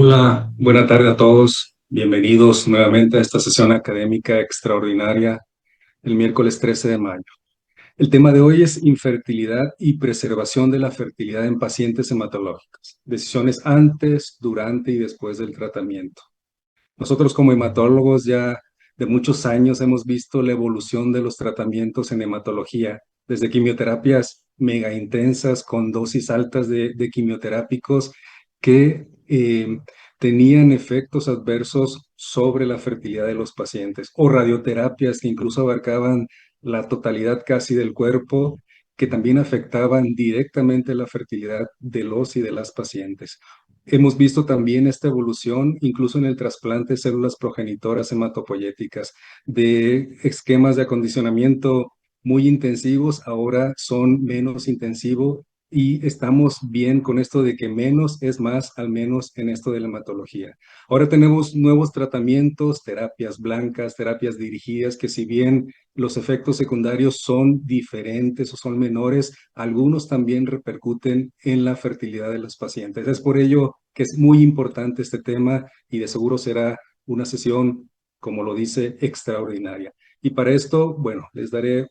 Hola, buena tarde a todos. Bienvenidos nuevamente a esta sesión académica extraordinaria el miércoles 13 de mayo. El tema de hoy es infertilidad y preservación de la fertilidad en pacientes hematológicos. Decisiones antes, durante y después del tratamiento. Nosotros como hematólogos ya de muchos años hemos visto la evolución de los tratamientos en hematología, desde quimioterapias mega intensas con dosis altas de quimioterápicos que tenían efectos adversos sobre la fertilidad de los pacientes, o radioterapias que incluso abarcaban la totalidad casi del cuerpo, que también afectaban directamente la fertilidad de los y de las pacientes. Hemos visto también esta evolución incluso en el trasplante de células progenitoras hematopoyéticas, de esquemas de acondicionamiento muy intensivos, ahora son menos intensivos y estamos bien con esto de que menos es más, al menos en esto de la hematología. Ahora tenemos nuevos tratamientos, terapias blancas, terapias dirigidas, que si bien los efectos secundarios son diferentes o son menores, algunos también repercuten en la fertilidad de los pacientes. Es por ello que es muy importante este tema y de seguro será una sesión, como lo dice, extraordinaria. Y para esto, bueno, les daré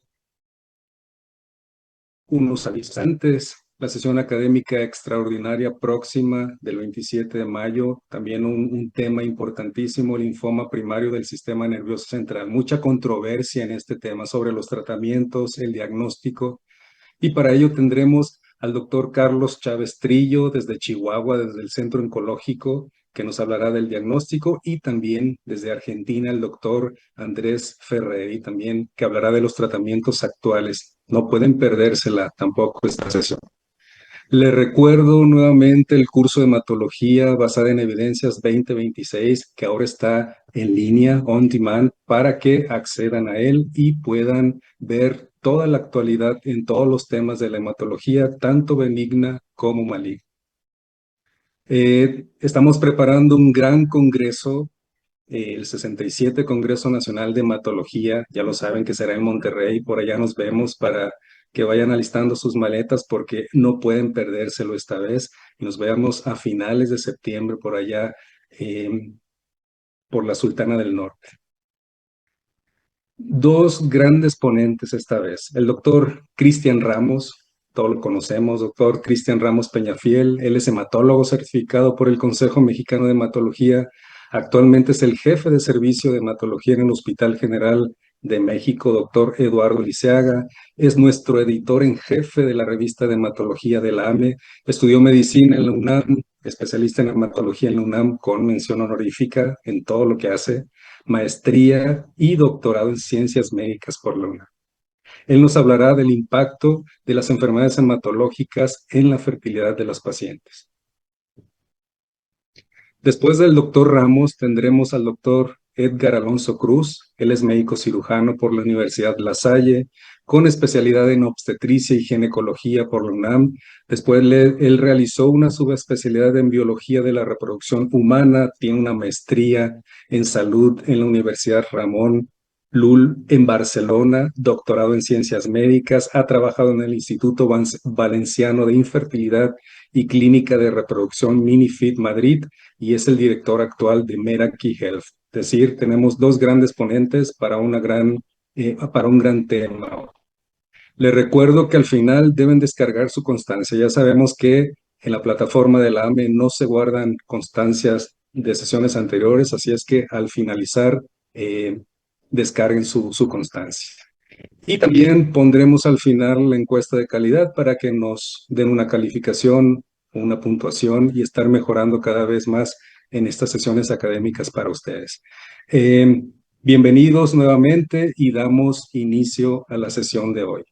unos avisos antes. La sesión académica extraordinaria próxima del 27 de mayo, también un tema importantísimo, el linfoma primario del sistema nervioso central. Mucha controversia en este tema sobre los tratamientos, el diagnóstico, y para ello tendremos al doctor Carlos Chávez Trillo desde Chihuahua, desde el Centro Oncológico, que nos hablará del diagnóstico, y también desde Argentina el doctor Andrés Ferreri, también que hablará de los tratamientos actuales. No pueden perdérsela tampoco esta sesión. Les recuerdo nuevamente el curso de hematología basada en evidencias 2026, que ahora está en línea, on demand, para que accedan a él y puedan ver toda la actualidad en todos los temas de la hematología, tanto benigna como maligna. Estamos preparando un gran congreso, el 67 Congreso Nacional de Hematología. Ya lo saben que será en Monterrey. Por allá nos vemos para que vayan alistando sus maletas porque no pueden perdérselo esta vez. Y nos veamos a finales de septiembre por allá, eh, por la Sultana del Norte. Dos grandes ponentes esta vez. El doctor Cristian Ramos, todos lo conocemos, doctor Cristian Ramos Peñafiel. Él es hematólogo certificado por el Consejo Mexicano de Hematología. Actualmente es el jefe de servicio de hematología en el Hospital General de México, doctor Eduardo Liceaga. Es nuestro editor en jefe de la revista de hematología de la AME. Estudió medicina en la UNAM, especialista en hematología en la UNAM con mención honorífica en todo lo que hace, maestría y doctorado en ciencias médicas por la UNAM. Él nos hablará del impacto de las enfermedades hematológicas en la fertilidad de los pacientes. Después del doctor Ramos tendremos al doctor Edgar Alonso Cruz. Él es médico cirujano por la Universidad La Salle, con especialidad en obstetricia y ginecología por la UNAM. Después él realizó una subespecialidad en biología de la reproducción humana, tiene una maestría en salud en la Universidad Ramón Llull en Barcelona, doctorado en ciencias médicas, ha trabajado en el Instituto Valenciano de Infertilidad y Clínica de Reproducción MiniFit Madrid y es el director actual de Meraki Health. Es decir, tenemos dos grandes ponentes para para un gran tema. Les recuerdo que al final deben descargar su constancia. Ya sabemos que en la plataforma de la AME no se guardan constancias de sesiones anteriores, así es que al finalizar descarguen su constancia. Y también pondremos al final la encuesta de calidad para que nos den una calificación, una puntuación y estar mejorando cada vez más en estas sesiones académicas para ustedes. Bienvenidos nuevamente y damos inicio a la sesión de hoy.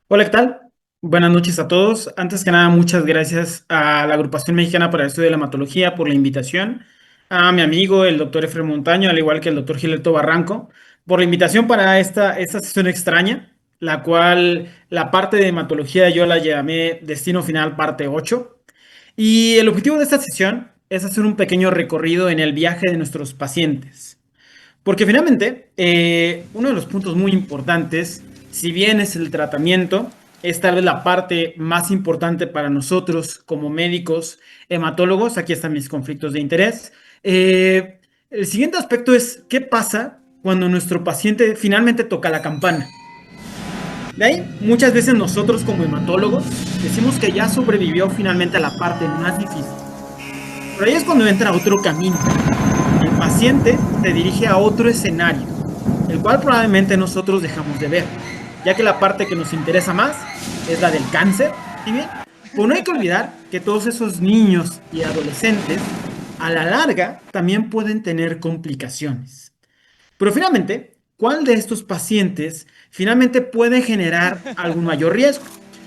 Hola, ¿qué tal? Buenas noches a todos. Antes que nada, muchas gracias a la Agrupación Mexicana para el Estudio de la Hematología por la invitación, a mi amigo, el doctor Efraín Montaño, al igual que el doctor Gilberto Barranco, por la invitación para esta sesión extraña, la cual la parte de hematología yo la llamé Destino Final parte 8. Y el objetivo de esta sesión es hacer un pequeño recorrido en el viaje de nuestros pacientes. Porque finalmente, uno de los puntos muy importantes, si bien es el tratamiento, es tal vez la parte más importante para nosotros como médicos hematólogos. Aquí están mis conflictos de interés. El siguiente aspecto es, ¿qué pasa cuando nuestro paciente finalmente toca la campana? De ahí, muchas veces nosotros como hematólogos decimos que ya sobrevivió finalmente a la parte más difícil. Pero ahí es cuando entra otro camino. El paciente se dirige a otro escenario, el cual probablemente nosotros dejamos de ver, ya que la parte que nos interesa más es la del cáncer. Y bien, pues no hay que olvidar que todos esos niños y adolescentes, a la larga, también pueden tener complicaciones. Pero finalmente, ¿cuál de estos pacientes finalmente puede generar algún mayor riesgo?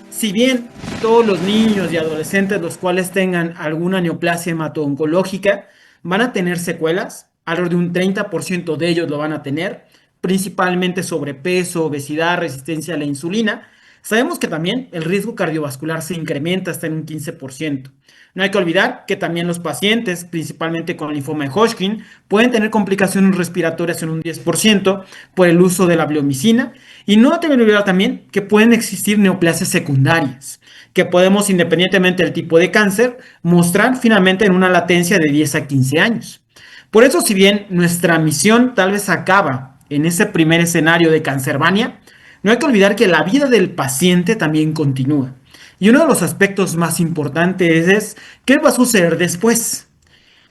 Si bien todos los niños y adolescentes los cuales tengan alguna neoplasia hemato-oncológica van a tener secuelas, alrededor de un 30% de ellos lo van a tener, principalmente sobrepeso, obesidad, resistencia a la insulina, sabemos que también el riesgo cardiovascular se incrementa hasta en un 15%. No hay que olvidar que también los pacientes, principalmente con linfoma de Hodgkin, pueden tener complicaciones respiratorias en un 10% por el uso de la bleomicina. Y no hay que olvidar también que pueden existir neoplasias secundarias, que podemos, independientemente del tipo de cáncer, mostrar finalmente en una latencia de 10 a 15 años. Por eso, si bien nuestra misión tal vez acaba en ese primer escenario de Cancervania, no hay que olvidar que la vida del paciente también continúa. Y uno de los aspectos más importantes es qué va a suceder después.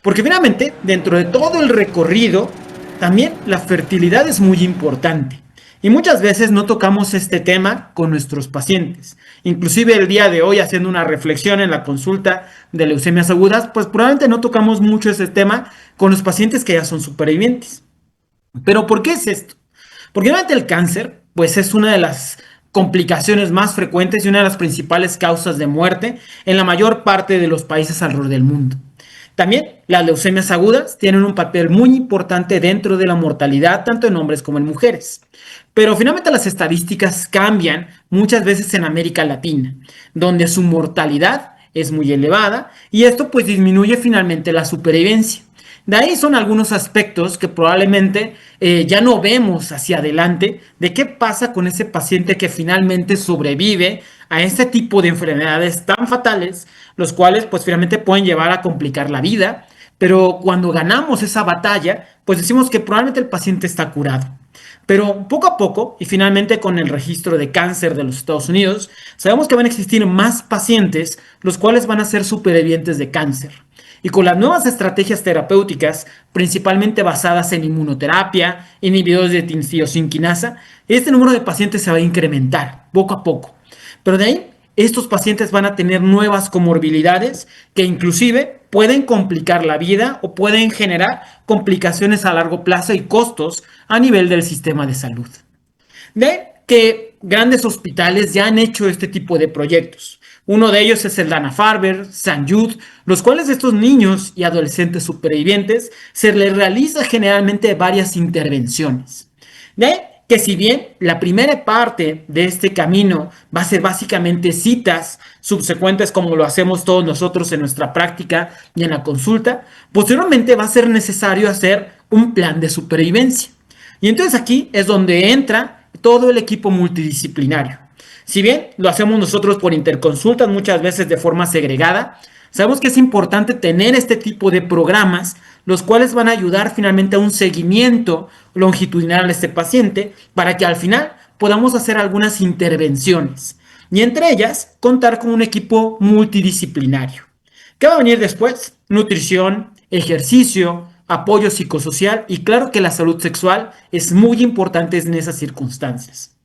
Porque finalmente, dentro de todo el recorrido, también la fertilidad es muy importante. Y muchas veces no tocamos este tema con nuestros pacientes. Inclusive el día de hoy, haciendo una reflexión en la consulta de leucemias agudas, pues probablemente no tocamos mucho ese tema con los pacientes que ya son supervivientes. Pero ¿por qué es esto? Porque obviamente el cáncer, pues es una de las complicaciones más frecuentes y una de las principales causas de muerte en la mayor parte de los países alrededor del mundo. También las leucemias agudas tienen un papel muy importante dentro de la mortalidad, tanto en hombres como en mujeres. Pero finalmente las estadísticas cambian muchas veces en América Latina, donde su mortalidad es muy elevada y esto pues disminuye finalmente la supervivencia. De ahí son algunos aspectos que probablemente ya no vemos hacia adelante de qué pasa con ese paciente que finalmente sobrevive a este tipo de enfermedades tan fatales, los cuales pues finalmente pueden llevar a complicar la vida, pero cuando ganamos esa batalla, pues decimos que probablemente el paciente está curado. Pero poco a poco, y finalmente con el registro de cáncer de los Estados Unidos, sabemos que van a existir más pacientes los cuales van a ser supervivientes de cáncer. Y con las nuevas estrategias terapéuticas, principalmente basadas en inmunoterapia, inhibidores de tiosinquinasa, este número de pacientes se va a incrementar poco a poco. Pero de ahí, estos pacientes van a tener nuevas comorbilidades que inclusive pueden complicar la vida o pueden generar complicaciones a largo plazo y costos a nivel del sistema de salud. De que grandes hospitales ya han hecho este tipo de proyectos. Uno de ellos es el Dana-Farber, St. Jude, los cuales estos niños y adolescentes supervivientes se les realiza generalmente varias intervenciones. De que si bien la primera parte de este camino va a ser básicamente citas subsecuentes como lo hacemos todos nosotros en nuestra práctica y en la consulta, posteriormente va a ser necesario hacer un plan de supervivencia. Y entonces aquí es donde entra todo el equipo multidisciplinario. Si bien lo hacemos nosotros por interconsultas, muchas veces de forma segregada, sabemos que es importante tener este tipo de programas, los cuales van a ayudar finalmente a un seguimiento longitudinal a este paciente, para que al final podamos hacer algunas intervenciones. Y entre ellas, contar con un equipo multidisciplinario. ¿Qué va a venir después? Nutrición, ejercicio, apoyo psicosocial y claro que la salud sexual es muy importante en esas circunstancias.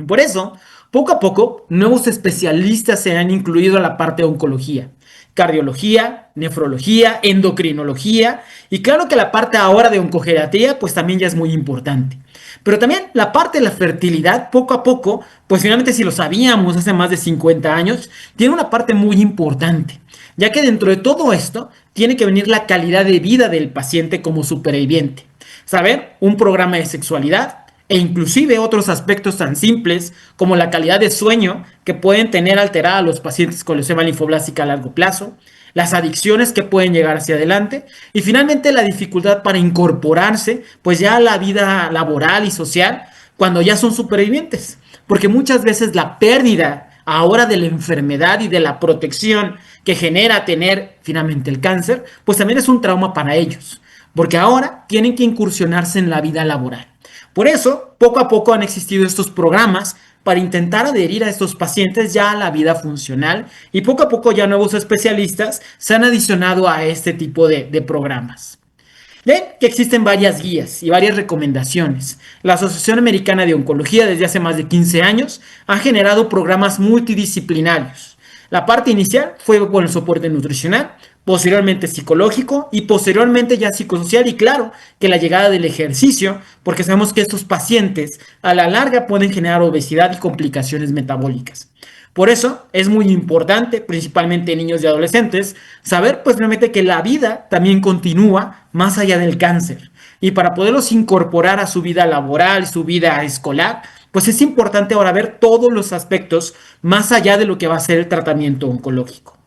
Por eso, poco a poco, nuevos especialistas se han incluido a la parte de oncología, cardiología, nefrología, endocrinología y claro que la parte ahora de oncogeriatría pues también ya es muy importante. Pero también la parte de la fertilidad, poco a poco, pues finalmente si lo sabíamos hace más de 50 años, tiene una parte muy importante, ya que dentro de todo esto tiene que venir la calidad de vida del paciente como superviviente. Saber un programa de sexualidad, e inclusive otros aspectos tan simples como la calidad de sueño que pueden tener alterada a los pacientes con leucemia linfoblástica a largo plazo, las adicciones que pueden llegar hacia adelante y finalmente la dificultad para incorporarse pues ya a la vida laboral y social cuando ya son supervivientes. porque muchas veces la pérdida ahora de la enfermedad y de la protección que genera tener finalmente el cáncer, pues también es un trauma para ellos, porque ahora tienen que incursionarse en la vida laboral. Por eso, poco a poco han existido estos programas para intentar adherir a estos pacientes ya a la vida funcional y poco a poco ya nuevos especialistas se han adicionado a este tipo de programas. Ven que existen varias guías y varias recomendaciones. La Asociación Americana de Oncología desde hace más de 15 años ha generado programas multidisciplinarios. La parte inicial fue con el soporte nutricional, posteriormente psicológico y posteriormente ya psicosocial y claro que la llegada del ejercicio, porque sabemos que estos pacientes a la larga pueden generar obesidad y complicaciones metabólicas. Por eso es muy importante, principalmente en niños y adolescentes, saber pues realmente que la vida también continúa más allá del cáncer. Y para poderlos incorporar a su vida laboral, su vida escolar, pues es importante ahora ver todos los aspectos más allá de lo que va a ser el tratamiento oncológico.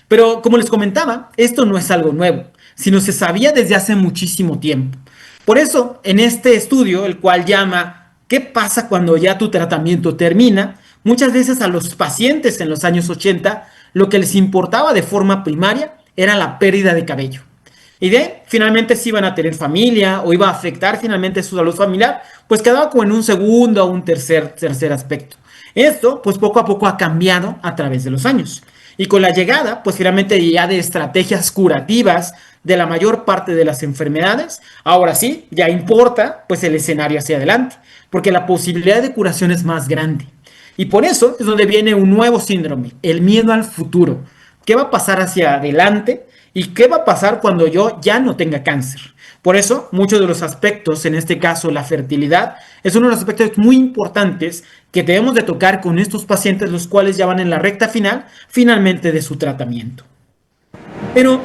Pero como les comentaba, esto no es algo nuevo, sino se sabía desde hace muchísimo tiempo. Por eso, en este estudio, el cual llama ¿qué pasa cuando ya tu tratamiento termina?, muchas veces a los pacientes en los años 80 lo que les importaba de forma primaria era la pérdida de cabello. Y de finalmente si iban a tener familia o iba a afectar finalmente su salud familiar, pues quedaba como en un segundo o un tercer aspecto. Esto pues poco a poco ha cambiado a través de los años. Y con la llegada pues finalmente ya de estrategias curativas de la mayor parte de las enfermedades, ahora sí, ya importa pues el escenario hacia adelante, porque la posibilidad de curación es más grande. Y por eso es donde viene un nuevo síndrome, el miedo al futuro. ¿Qué va a pasar hacia adelante? ¿Y qué va a pasar cuando yo ya no tenga cáncer? Por eso, muchos de los aspectos, en este caso la fertilidad, es uno de los aspectos muy importantes que debemos de tocar con estos pacientes, los cuales ya van en la recta final, finalmente de su tratamiento. Pero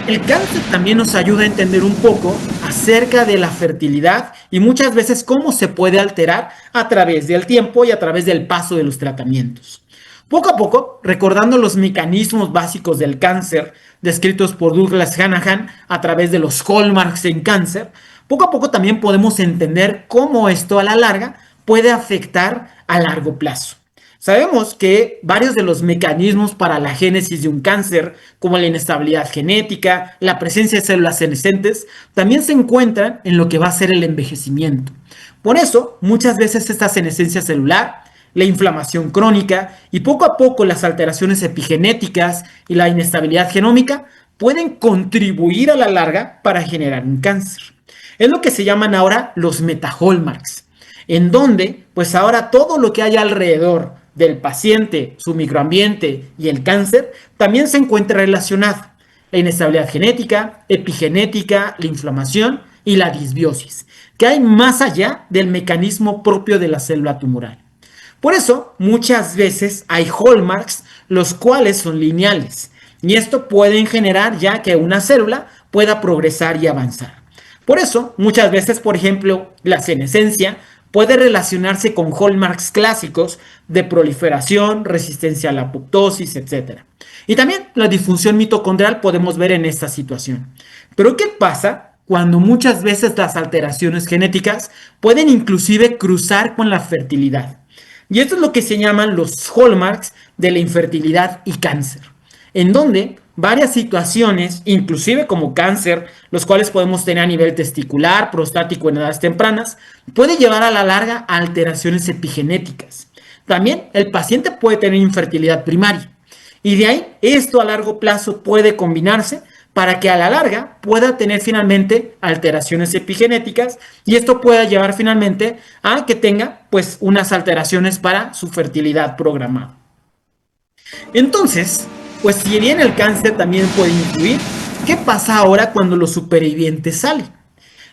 el cáncer también nos ayuda a entender un poco acerca de la fertilidad y muchas veces cómo se puede alterar a través del tiempo y a través del paso de los tratamientos. Poco a poco, recordando los mecanismos básicos del cáncer descritos por Douglas Hanahan a través de los hallmarks en cáncer, poco a poco también podemos entender cómo esto a la larga puede afectar a largo plazo. Sabemos que varios de los mecanismos para la génesis de un cáncer, como la inestabilidad genética, la presencia de células senescentes, también se encuentran en lo que va a ser el envejecimiento. Por eso, muchas veces esta senescencia celular, la inflamación crónica y poco a poco las alteraciones epigenéticas y la inestabilidad genómica pueden contribuir a la larga para generar un cáncer. Es lo que se llaman ahora los metahallmarks, en donde pues ahora todo lo que hay alrededor del paciente, su microambiente y el cáncer también se encuentra relacionado. La inestabilidad genética, epigenética, la inflamación y la disbiosis, que hay más allá del mecanismo propio de la célula tumoral. Por eso, muchas veces hay hallmarks, los cuales son lineales, y esto puede generar ya que una célula pueda progresar y avanzar. Por eso, muchas veces, por ejemplo, la senescencia puede relacionarse con hallmarks clásicos de proliferación, resistencia a la apoptosis, etc. Y también la disfunción mitocondrial podemos ver en esta situación. Pero ¿qué pasa cuando muchas veces las alteraciones genéticas pueden inclusive cruzar con la fertilidad? Y esto es lo que se llaman los hallmarks de la infertilidad y cáncer, en donde varias situaciones, inclusive como cáncer, los cuales podemos tener a nivel testicular, prostático en edades tempranas, puede llevar a la larga a alteraciones epigenéticas. También el paciente puede tener infertilidad primaria y de ahí esto a largo plazo puede combinarse para que a la larga pueda tener finalmente alteraciones epigenéticas y esto pueda llevar finalmente a que tenga pues unas alteraciones para su fertilidad programada. Entonces, pues si bien el cáncer también puede influir, ¿qué pasa ahora cuando los supervivientes salen?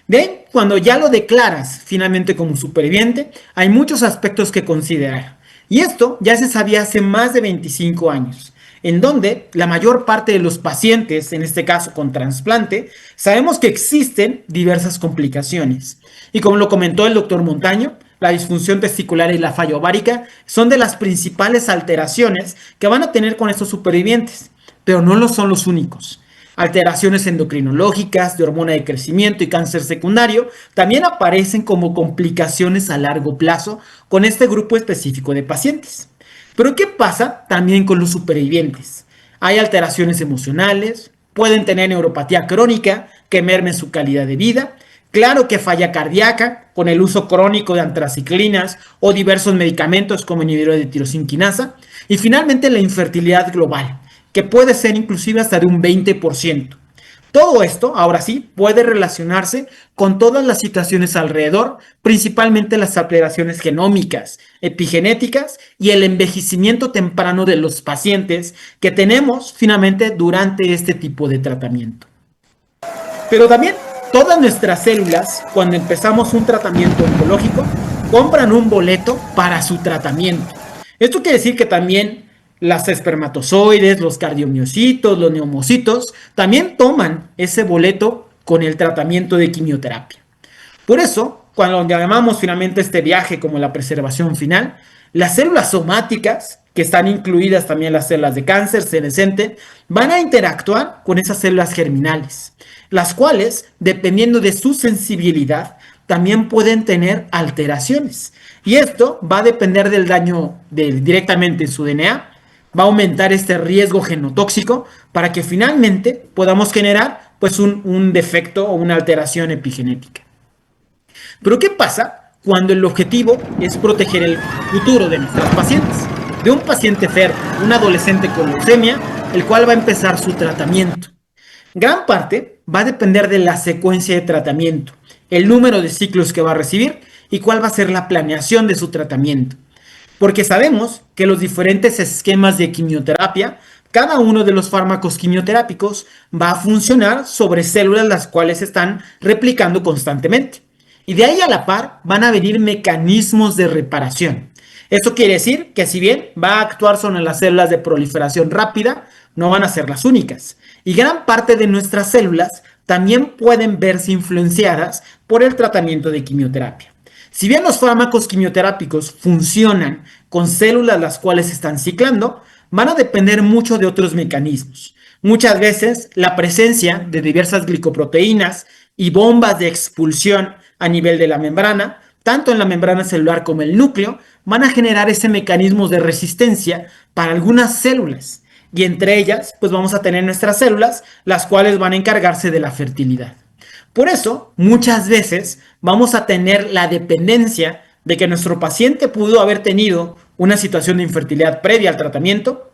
Bien, cuando ya lo declaras finalmente como superviviente, hay muchos aspectos que considerar. Y esto ya se sabía hace más de 25 años, en donde la mayor parte de los pacientes, en este caso con trasplante, sabemos que existen diversas complicaciones. Y como lo comentó el doctor Montaño, la disfunción testicular y la falla ovárica son de las principales alteraciones que van a tener con estos supervivientes, pero no lo son los únicos. Alteraciones endocrinológicas, de hormona de crecimiento y cáncer secundario también aparecen como complicaciones a largo plazo con este grupo específico de pacientes. Pero ¿qué pasa también con los supervivientes? Hay alteraciones emocionales, pueden tener neuropatía crónica que merme su calidad de vida, claro que falla cardíaca con el uso crónico de antraciclinas o diversos medicamentos como inhibidores de tirosinquinasa, y finalmente la infertilidad global, que puede ser inclusive hasta de un 20%. Todo esto, ahora sí, puede relacionarse con todas las situaciones alrededor, principalmente las alteraciones genómicas, epigenéticas y el envejecimiento temprano de los pacientes que tenemos finalmente durante este tipo de tratamiento. Pero también todas nuestras células, cuando empezamos un tratamiento oncológico, compran un boleto para su tratamiento. Esto quiere decir que también las espermatozoides, los cardiomiocitos, los neumocitos, también toman ese boleto con el tratamiento de quimioterapia. Por eso, cuando llamamos finalmente este viaje como la preservación final, las células somáticas, que están incluidas también las células de cáncer senescente, van a interactuar con esas células germinales, las cuales, dependiendo de su sensibilidad, también pueden tener alteraciones. Y esto va a depender del daño directamente en su DNA, va a aumentar este riesgo genotóxico para que finalmente podamos generar pues un defecto o una alteración epigenética. Pero ¿qué pasa cuando el objetivo es proteger el futuro de nuestros pacientes? De un paciente fértil, un adolescente con leucemia, el cual va a empezar su tratamiento. Gran parte va a depender de la secuencia de tratamiento, el número de ciclos que va a recibir y cuál va a ser la planeación de su tratamiento. Porque sabemos que los diferentes esquemas de quimioterapia, cada uno de los fármacos quimioterápicos va a funcionar sobre células las cuales se están replicando constantemente. Y de ahí a la par van a venir mecanismos de reparación. Esto quiere decir que si bien va a actuar sobre las células de proliferación rápida, no van a ser las únicas. Y gran parte de nuestras células también pueden verse influenciadas por el tratamiento de quimioterapia. Si bien los fármacos quimioterápicos funcionan con células las cuales están ciclando, van a depender mucho de otros mecanismos. Muchas veces la presencia de diversas glicoproteínas y bombas de expulsión a nivel de la membrana, tanto en la membrana celular como el núcleo, van a generar ese mecanismo de resistencia para algunas células. Y entre ellas, pues vamos a tener nuestras células, las cuales van a encargarse de la fertilidad. Por eso, muchas veces vamos a tener la dependencia de que nuestro paciente pudo haber tenido una situación de infertilidad previa al tratamiento,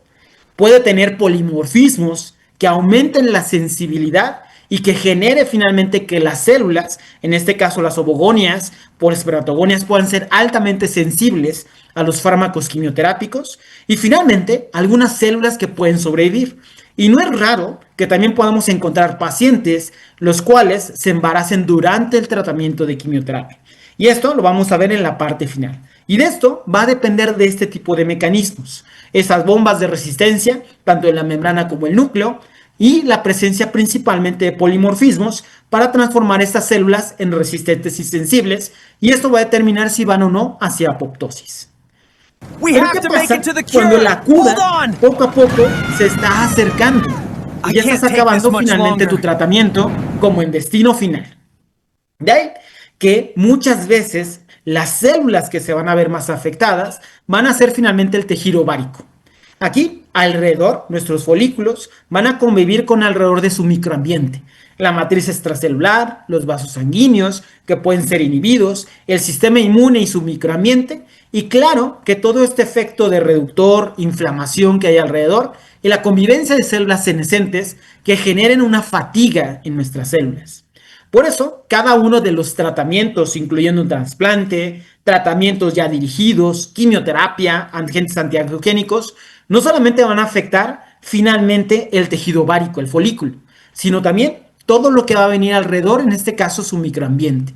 puede tener polimorfismos que aumenten la sensibilidad y que genere finalmente que las células, en este caso las ovogonias por espermatogonias, puedan ser altamente sensibles a los fármacos quimioterápicos y finalmente algunas células que pueden sobrevivir. Y no es raro que también podamos encontrar pacientes los cuales se embaracen durante el tratamiento de quimioterapia. Y esto lo vamos a ver en la parte final. Y de esto va a depender de este tipo de mecanismos. Esas bombas de resistencia, tanto en la membrana como el núcleo, y la presencia principalmente de polimorfismos para transformar estas células en resistentes y sensibles. Y esto va a determinar si van o no hacia apoptosis. ¿Pero qué pasa cuando la cura poco a poco se está acercando y ya estás acabando finalmente tu tratamiento como en destino final? De ahí que muchas veces las células que se van a ver más afectadas van a ser finalmente el tejido ovárico. Aquí, alrededor, nuestros folículos van a convivir con alrededor de su microambiente. La matriz extracelular, los vasos sanguíneos, que pueden ser inhibidos, el sistema inmune y su microambiente, y claro que todo este efecto de reductor, inflamación que hay alrededor, y la convivencia de células senescentes que generen una fatiga en nuestras células. Por eso, cada uno de los tratamientos, incluyendo un trasplante, tratamientos ya dirigidos, quimioterapia, agentes antiangiogénicos, no solamente van a afectar finalmente el tejido ovárico, el folículo, sino también todo lo que va a venir alrededor, en este caso su microambiente.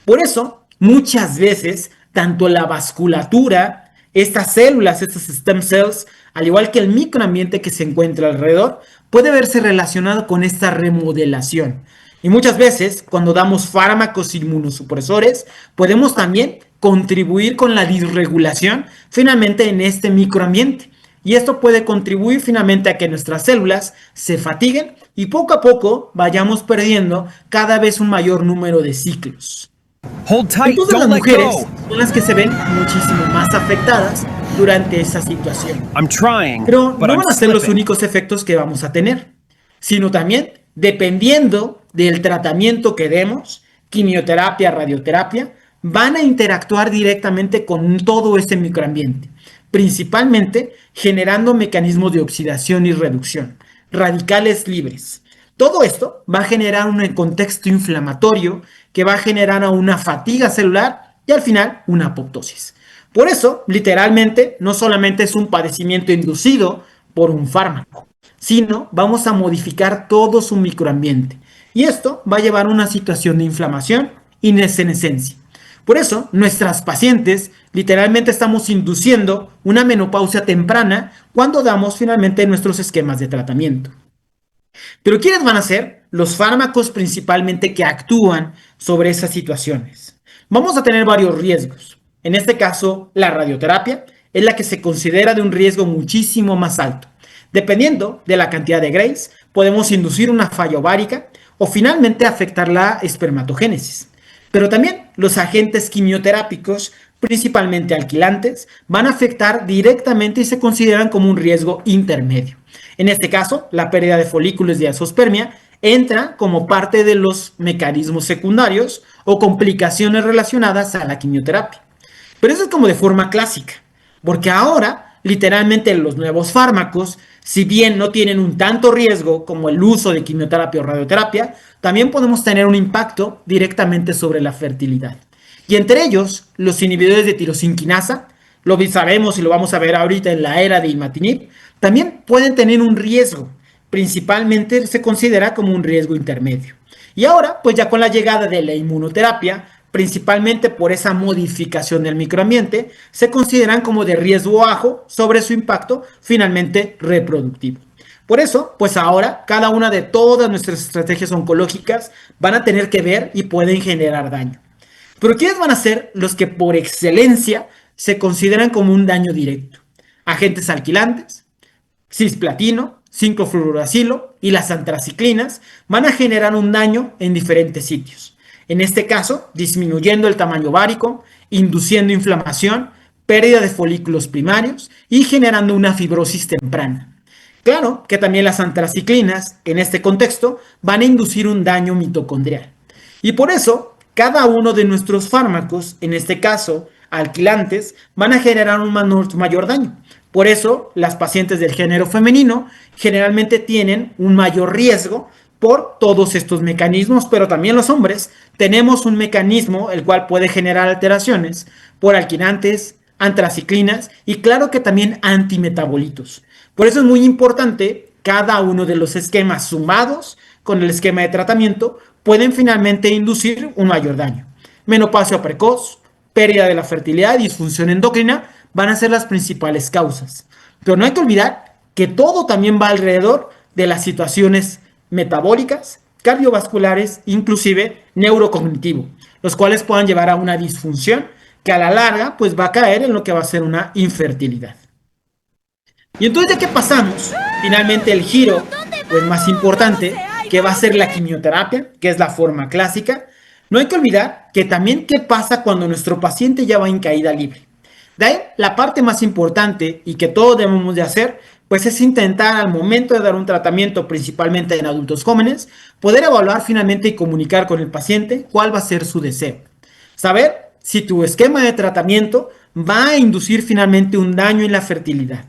Por eso, muchas veces, tanto la vasculatura, estas células, estas stem cells, al igual que el microambiente que se encuentra alrededor, puede verse relacionado con esta remodelación. Y muchas veces, cuando damos fármacos inmunosupresores, podemos también contribuir con la disregulación finalmente en este microambiente, y esto puede contribuir finalmente a que nuestras células se fatiguen y poco a poco vayamos perdiendo cada vez un mayor número de ciclos. Hold tight, Entonces las don't let mujeres go. son las que se ven muchísimo más afectadas durante esa situación. I'm trying, Pero but no I'm van a ser los slipping. únicos efectos que vamos a tener, sino también, dependiendo del tratamiento que demos, quimioterapia, radioterapia, van a interactuar directamente con todo este microambiente, principalmente generando mecanismos de oxidación y reducción, radicales libres. Todo esto va a generar un contexto inflamatorio que va a generar una fatiga celular y al final una apoptosis. Por eso, literalmente, no solamente es un padecimiento inducido por un fármaco, sino vamos a modificar todo su microambiente. Y esto va a llevar a una situación de inflamación y senescencia. Por eso, nuestras pacientes literalmente estamos induciendo una menopausia temprana cuando damos finalmente nuestros esquemas de tratamiento. Pero ¿quiénes van a ser los fármacos principalmente que actúan sobre esas situaciones? Vamos a tener varios riesgos. En este caso, la radioterapia es la que se considera de un riesgo muchísimo más alto. Dependiendo de la cantidad de Graves, podemos inducir una falla ovárica o finalmente afectar la espermatogénesis. Pero también los agentes quimioterápicos, principalmente alquilantes, van a afectar directamente y se consideran como un riesgo intermedio. En este caso, la pérdida de folículos de azoospermia entra como parte de los mecanismos secundarios o complicaciones relacionadas a la quimioterapia. Pero eso es como de forma clásica, porque ahora, literalmente, los nuevos fármacos, si bien no tienen un tanto riesgo como el uso de quimioterapia o radioterapia, también podemos tener un impacto directamente sobre la fertilidad. Y entre ellos, los inhibidores de tirosinquinasa, lo sabemos y lo vamos a ver ahorita en la era de imatinib, también pueden tener un riesgo. Principalmente se considera como un riesgo intermedio. Y ahora, pues ya con la llegada de la inmunoterapia, principalmente por esa modificación del microambiente, se consideran como de riesgo bajo sobre su impacto finalmente reproductivo. Por eso, pues ahora cada una de todas nuestras estrategias oncológicas van a tener que ver y pueden generar daño. Pero ¿quiénes van a ser los que por excelencia se consideran como un daño directo? Agentes alquilantes, cisplatino, 5-fluoracilo y las antraciclinas van a generar un daño en diferentes sitios. En este caso, disminuyendo el tamaño ovárico, induciendo inflamación, pérdida de folículos primarios y generando una fibrosis temprana. Claro que también las antraciclinas, en este contexto, van a inducir un daño mitocondrial. Y por eso, cada uno de nuestros fármacos, en este caso, alquilantes, van a generar un mayor daño. Por eso, las pacientes del género femenino generalmente tienen un mayor riesgo por todos estos mecanismos, pero también los hombres tenemos un mecanismo el cual puede generar alteraciones por alquilantes, antraciclinas y claro que también antimetabolitos. Por eso es muy importante cada uno de los esquemas sumados con el esquema de tratamiento pueden finalmente inducir un mayor daño. Menopausia precoz, pérdida de la fertilidad y disfunción endocrina van a ser las principales causas. Pero no hay que olvidar que todo también va alrededor de las situaciones metabólicas, cardiovasculares, inclusive neurocognitivo, los cuales puedan llevar a una disfunción que a la larga pues va a caer en lo que va a ser una infertilidad. Y entonces ya que pasamos finalmente el giro pues más importante, que va a ser la quimioterapia, que es la forma clásica, no hay que olvidar que también qué pasa cuando nuestro paciente ya va en caída libre. De ahí, la parte más importante y que todos debemos de hacer, pues es intentar al momento de dar un tratamiento, principalmente en adultos jóvenes, poder evaluar finalmente y comunicar con el paciente cuál va a ser su deseo. Saber si tu esquema de tratamiento va a inducir finalmente un daño en la fertilidad.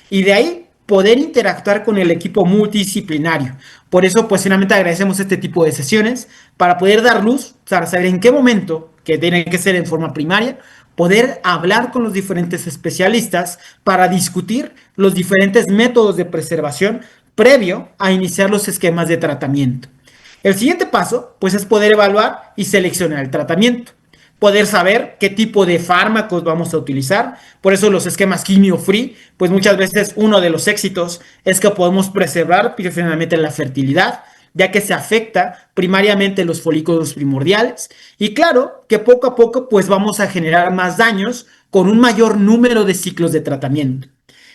Y de ahí poder interactuar con el equipo multidisciplinario. Por eso, pues finalmente agradecemos este tipo de sesiones para poder dar luz, para saber en qué momento, que tiene que ser en forma primaria, poder hablar con los diferentes especialistas para discutir los diferentes métodos de preservación previo a iniciar los esquemas de tratamiento. El siguiente paso, pues, es poder evaluar y seleccionar el tratamiento. Poder saber qué tipo de fármacos vamos a utilizar. Por eso los esquemas quimio-free, pues muchas veces uno de los éxitos es que podemos preservar finalmente la fertilidad, ya que se afecta primariamente los folículos primordiales. Y claro que poco a poco pues vamos a generar más daños con un mayor número de ciclos de tratamiento.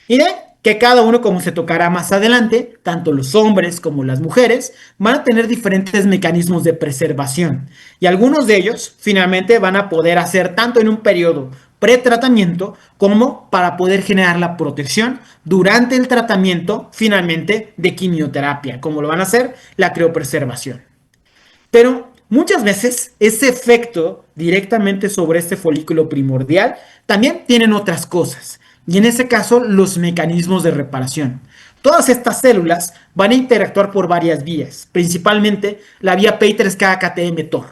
Y de que cada uno, como se tocará más adelante, tanto los hombres como las mujeres, van a tener diferentes mecanismos de preservación y algunos de ellos finalmente van a poder hacer tanto en un periodo pretratamiento como para poder generar la protección durante el tratamiento finalmente de quimioterapia, como lo van a hacer la criopreservación. Pero muchas veces ese efecto directamente sobre este folículo primordial también tienen otras cosas. Y en ese caso, los mecanismos de reparación. Todas estas células van a interactuar por varias vías, principalmente la vía P3K-AKT-mTOR.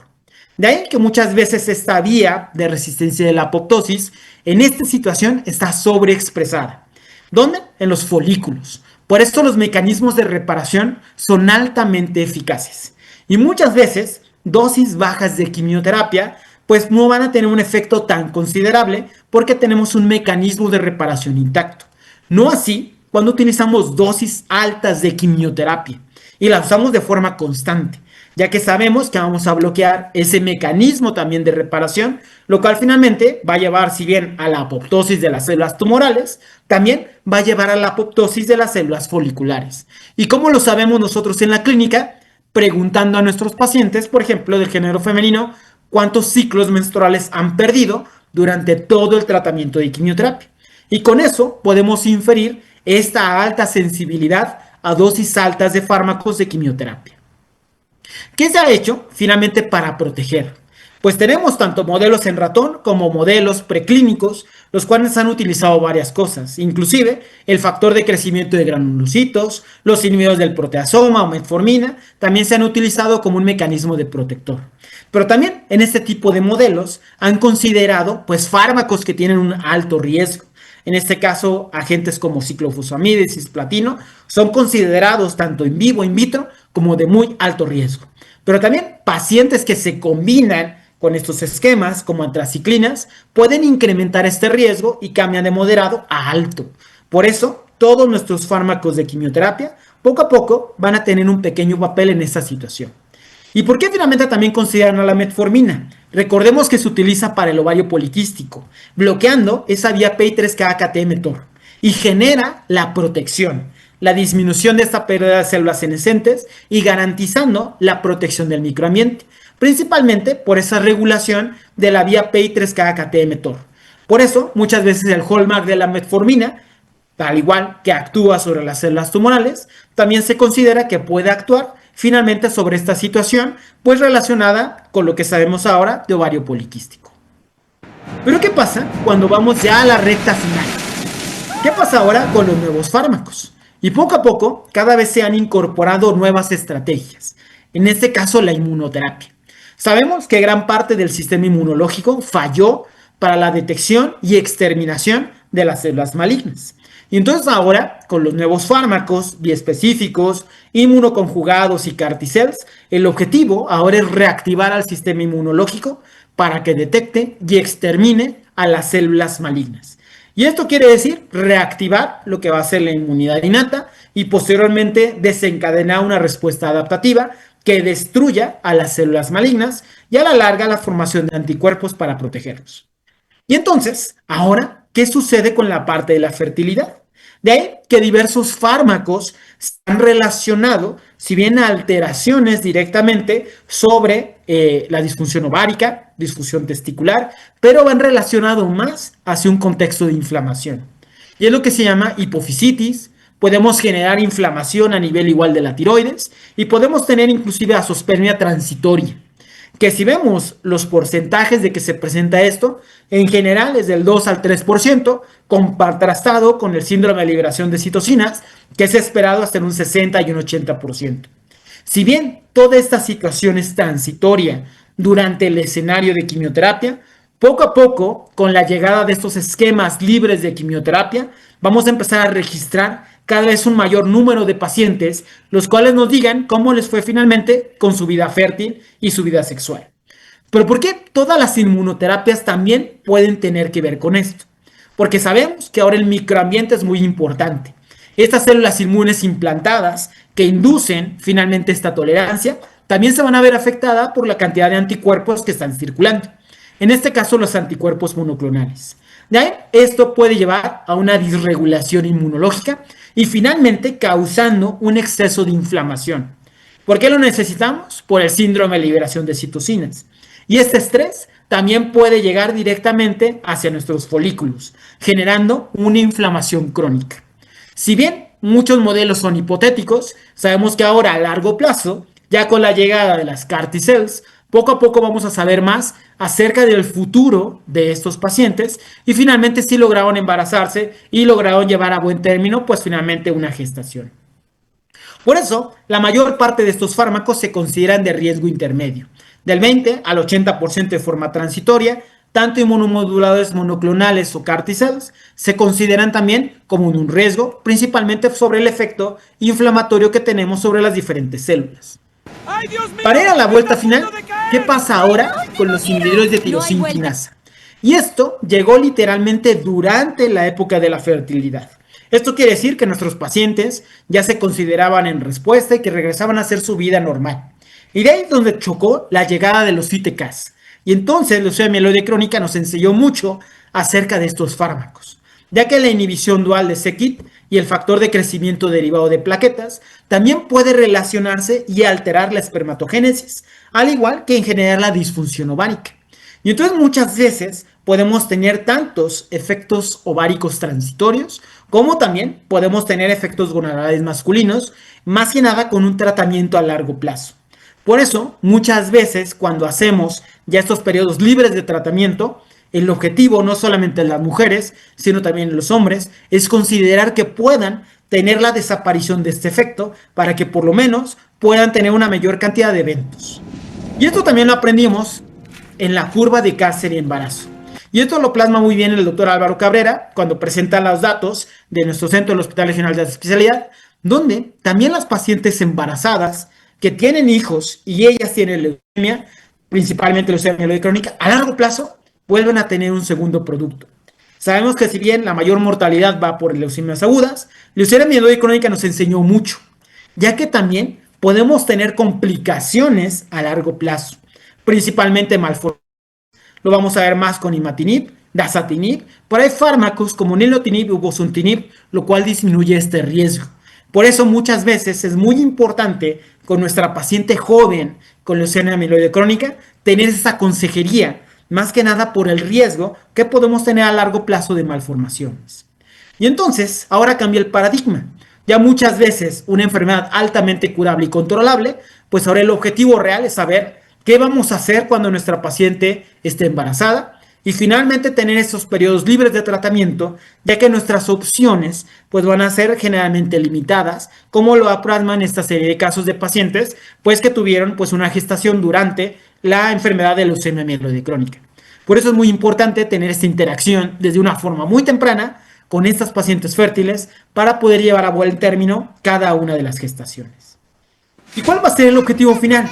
De ahí que muchas veces esta vía de resistencia de la apoptosis en esta situación está sobreexpresada. ¿Dónde? En los folículos. Por esto los mecanismos de reparación son altamente eficaces. Y muchas veces dosis bajas de quimioterapia pues no van a tener un efecto tan considerable porque tenemos un mecanismo de reparación intacto. No así cuando utilizamos dosis altas de quimioterapia y la usamos de forma constante, ya que sabemos que vamos a bloquear ese mecanismo también de reparación, lo cual finalmente va a llevar, si bien a la apoptosis de las células tumorales, también va a llevar a la apoptosis de las células foliculares. ¿Y cómo lo sabemos nosotros en la clínica? Preguntando a nuestros pacientes, por ejemplo, del género femenino, cuántos ciclos menstruales han perdido durante todo el tratamiento de quimioterapia. Y con eso podemos inferir esta alta sensibilidad a dosis altas de fármacos de quimioterapia. ¿Qué se ha hecho finalmente para proteger? Pues tenemos tanto modelos en ratón como modelos preclínicos, los cuales han utilizado varias cosas, inclusive el factor de crecimiento de granulocitos, los inhibidores del proteasoma o metformina, también se han utilizado como un mecanismo de protector. Pero también en este tipo de modelos han considerado pues fármacos que tienen un alto riesgo. En este caso, agentes como ciclofosfamida y cisplatino son considerados tanto in vivo, in vitro, como de muy alto riesgo. Pero también pacientes que se combinan con estos esquemas, como antraciclinas, pueden incrementar este riesgo y cambian de moderado a alto. Por eso, todos nuestros fármacos de quimioterapia, poco a poco, van a tener un pequeño papel en esta situación. ¿Y por qué finalmente también consideran a la metformina? Recordemos que se utiliza para el ovario poliquístico, bloqueando esa vía P3K-AKT-mTOR y genera la protección, la disminución de esta pérdida de células senescentes y garantizando la protección del microambiente, principalmente por esa regulación de la vía P3K-AKT-mTOR. Por eso, muchas veces el hallmark de la metformina, al igual que actúa sobre las células tumorales, también se considera que puede actuar finalmente sobre esta situación, pues relacionada con lo que sabemos ahora de ovario poliquístico. Pero ¿qué pasa cuando vamos ya a la recta final? ¿Qué pasa ahora con los nuevos fármacos? Y poco a poco, cada vez se han incorporado nuevas estrategias, en este caso la inmunoterapia. Sabemos que gran parte del sistema inmunológico falló para la detección y exterminación de las células malignas. Y entonces ahora, con los nuevos fármacos biespecíficos, inmunoconjugados y CAR-T-cells, el objetivo ahora es reactivar al sistema inmunológico para que detecte y extermine a las células malignas. Y esto quiere decir reactivar lo que va a ser la inmunidad innata y posteriormente desencadenar una respuesta adaptativa que destruya a las células malignas y a la larga la formación de anticuerpos para protegerlos. Y entonces, ahora, ¿qué sucede con la parte de la fertilidad? De ahí que diversos fármacos se han relacionado, si bien a alteraciones directamente sobre la disfunción ovárica, disfunción testicular, pero van relacionados más hacia un contexto de inflamación. Y es lo que se llama hipofisitis. Podemos generar inflamación a nivel igual de la tiroides y podemos tener inclusive azoospermia transitoria, que si vemos los porcentajes de que se presenta esto, en general es del 2 al 3%, contrastado con el síndrome de liberación de citocinas, que es esperado hasta en un 60 y un 80%. Si bien toda esta situación es transitoria durante el escenario de quimioterapia, poco a poco, con la llegada de estos esquemas libres de quimioterapia, vamos a empezar a registrar cada vez un mayor número de pacientes, los cuales nos digan cómo les fue finalmente con su vida fértil y su vida sexual. Pero ¿por qué todas las inmunoterapias también pueden tener que ver con esto? Porque sabemos que ahora el microambiente es muy importante. Estas células inmunes implantadas que inducen finalmente esta tolerancia también se van a ver afectadas por la cantidad de anticuerpos que están circulando. En este caso, los anticuerpos monoclonales. De ahí, esto puede llevar a una disregulación inmunológica y finalmente causando un exceso de inflamación. ¿Por qué lo necesitamos? Por el síndrome de liberación de citocinas. Y este estrés también puede llegar directamente hacia nuestros folículos, generando una inflamación crónica. Si bien muchos modelos son hipotéticos, sabemos que ahora a largo plazo, ya con la llegada de las CAR T-cells, poco a poco vamos a saber más acerca del futuro de estos pacientes y finalmente si lograron embarazarse y lograron llevar a buen término pues finalmente una gestación. Por eso, la mayor parte de estos fármacos se consideran de riesgo intermedio, del 20 al 80% de forma transitoria. Tanto inmunomoduladores monoclonales o CAR T-cells se consideran también como un riesgo, principalmente sobre el efecto inflamatorio que tenemos sobre las diferentes células. ¡Ay, Dios mío! Para ir a la vuelta final, ¿qué pasa ahora con los inhibidores de tirosina quinasa? Y esto llegó literalmente durante la época de la fertilidad. Esto quiere decir que nuestros pacientes ya se consideraban en respuesta y que regresaban a hacer su vida normal. Y de ahí es donde chocó la llegada de los ITCs. Y entonces la leucemia mieloide crónica nos enseñó mucho acerca de estos fármacos, ya que la inhibición dual de c-KIT y el factor de crecimiento derivado de plaquetas también puede relacionarse y alterar la espermatogénesis, al igual que en generar la disfunción ovárica. Y entonces muchas veces podemos tener tantos efectos ováricos transitorios como también podemos tener efectos gonadales masculinos, más que nada con un tratamiento a largo plazo. Por eso, muchas veces cuando hacemos ya estos periodos libres de tratamiento, el objetivo no solamente en las mujeres, sino también en los hombres, es considerar que puedan tener la desaparición de este efecto para que por lo menos puedan tener una mayor cantidad de eventos. Y esto también lo aprendimos en la curva de cáncer y embarazo. Y esto lo plasma muy bien el doctor Álvaro Cabrera cuando presenta los datos de nuestro centro del Hospital Regional de la Especialidad, donde también las pacientes embarazadas que tienen hijos y ellas tienen leucemia, principalmente leucemia mieloide crónica, a largo plazo vuelven a tener un segundo producto. Sabemos que si bien la mayor mortalidad va por leucemias agudas, leucemia mieloide crónica nos enseñó mucho, ya que también podemos tener complicaciones a largo plazo, principalmente malformaciones. Lo vamos a ver más con imatinib, dasatinib, pero hay fármacos como nilotinib u bosuntinib, lo cual disminuye este riesgo. Por eso muchas veces es muy importante con nuestra paciente joven con leucemia mieloide crónica tener esa consejería, más que nada por el riesgo que podemos tener a largo plazo de malformaciones. Y entonces, ahora cambia el paradigma. Ya muchas veces una enfermedad altamente curable y controlable, pues ahora el objetivo real es saber qué vamos a hacer cuando nuestra paciente esté embarazada y finalmente tener esos periodos libres de tratamiento, ya que nuestras opciones pues van a ser generalmente limitadas, como lo plasman esta serie de casos de pacientes pues que tuvieron pues una gestación durante la enfermedad de leucemia mieloide crónica. Por eso es muy importante tener esta interacción desde una forma muy temprana con estas pacientes fértiles para poder llevar a buen término cada una de las gestaciones. ¿Y cuál va a ser el objetivo final?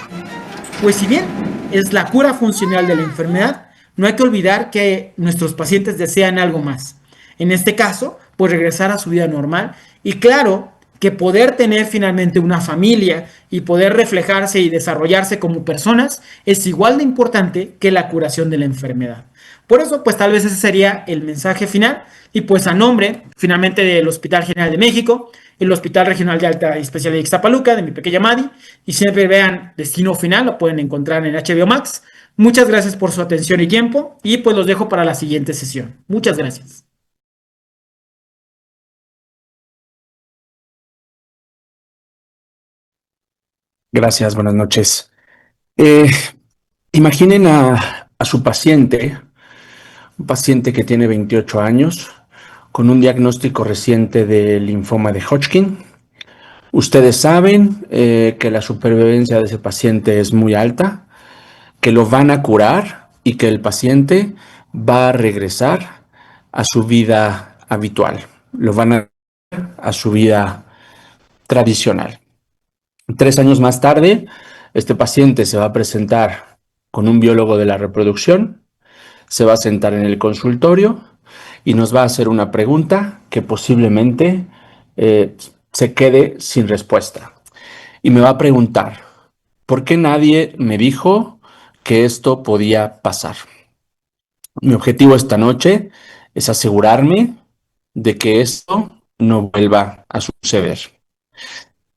Pues si bien es la cura funcional de la enfermedad, no hay que olvidar que nuestros pacientes desean algo más. En este caso, pues regresar a su vida normal y claro que poder tener finalmente una familia y poder reflejarse y desarrollarse como personas es igual de importante que la curación de la enfermedad. Por eso, pues tal vez ese sería el mensaje final y pues a nombre finalmente del Hospital General de México, el Hospital Regional de Alta Especialidad de Ixtapaluca, de mi pequeña Madi, y siempre vean Destino Final, lo pueden encontrar en HBO Max. Muchas gracias por su atención y tiempo y pues los dejo para la siguiente sesión. Muchas gracias. Gracias, buenas noches. Eh, Imaginen a su paciente, un paciente que tiene 28 años, con un diagnóstico reciente de linfoma de Hodgkin. Ustedes saben que la supervivencia de ese paciente es muy alta, que lo van a curar y que el paciente va a regresar a su vida habitual, lo van a su vida tradicional. 3 años más tarde, este paciente se va a presentar con un biólogo de la reproducción, se va a sentar en el consultorio y nos va a hacer una pregunta que posiblemente se quede sin respuesta. Y me va a preguntar, ¿por qué nadie me dijo que esto podía pasar? Mi objetivo esta noche es asegurarme de que esto no vuelva a suceder.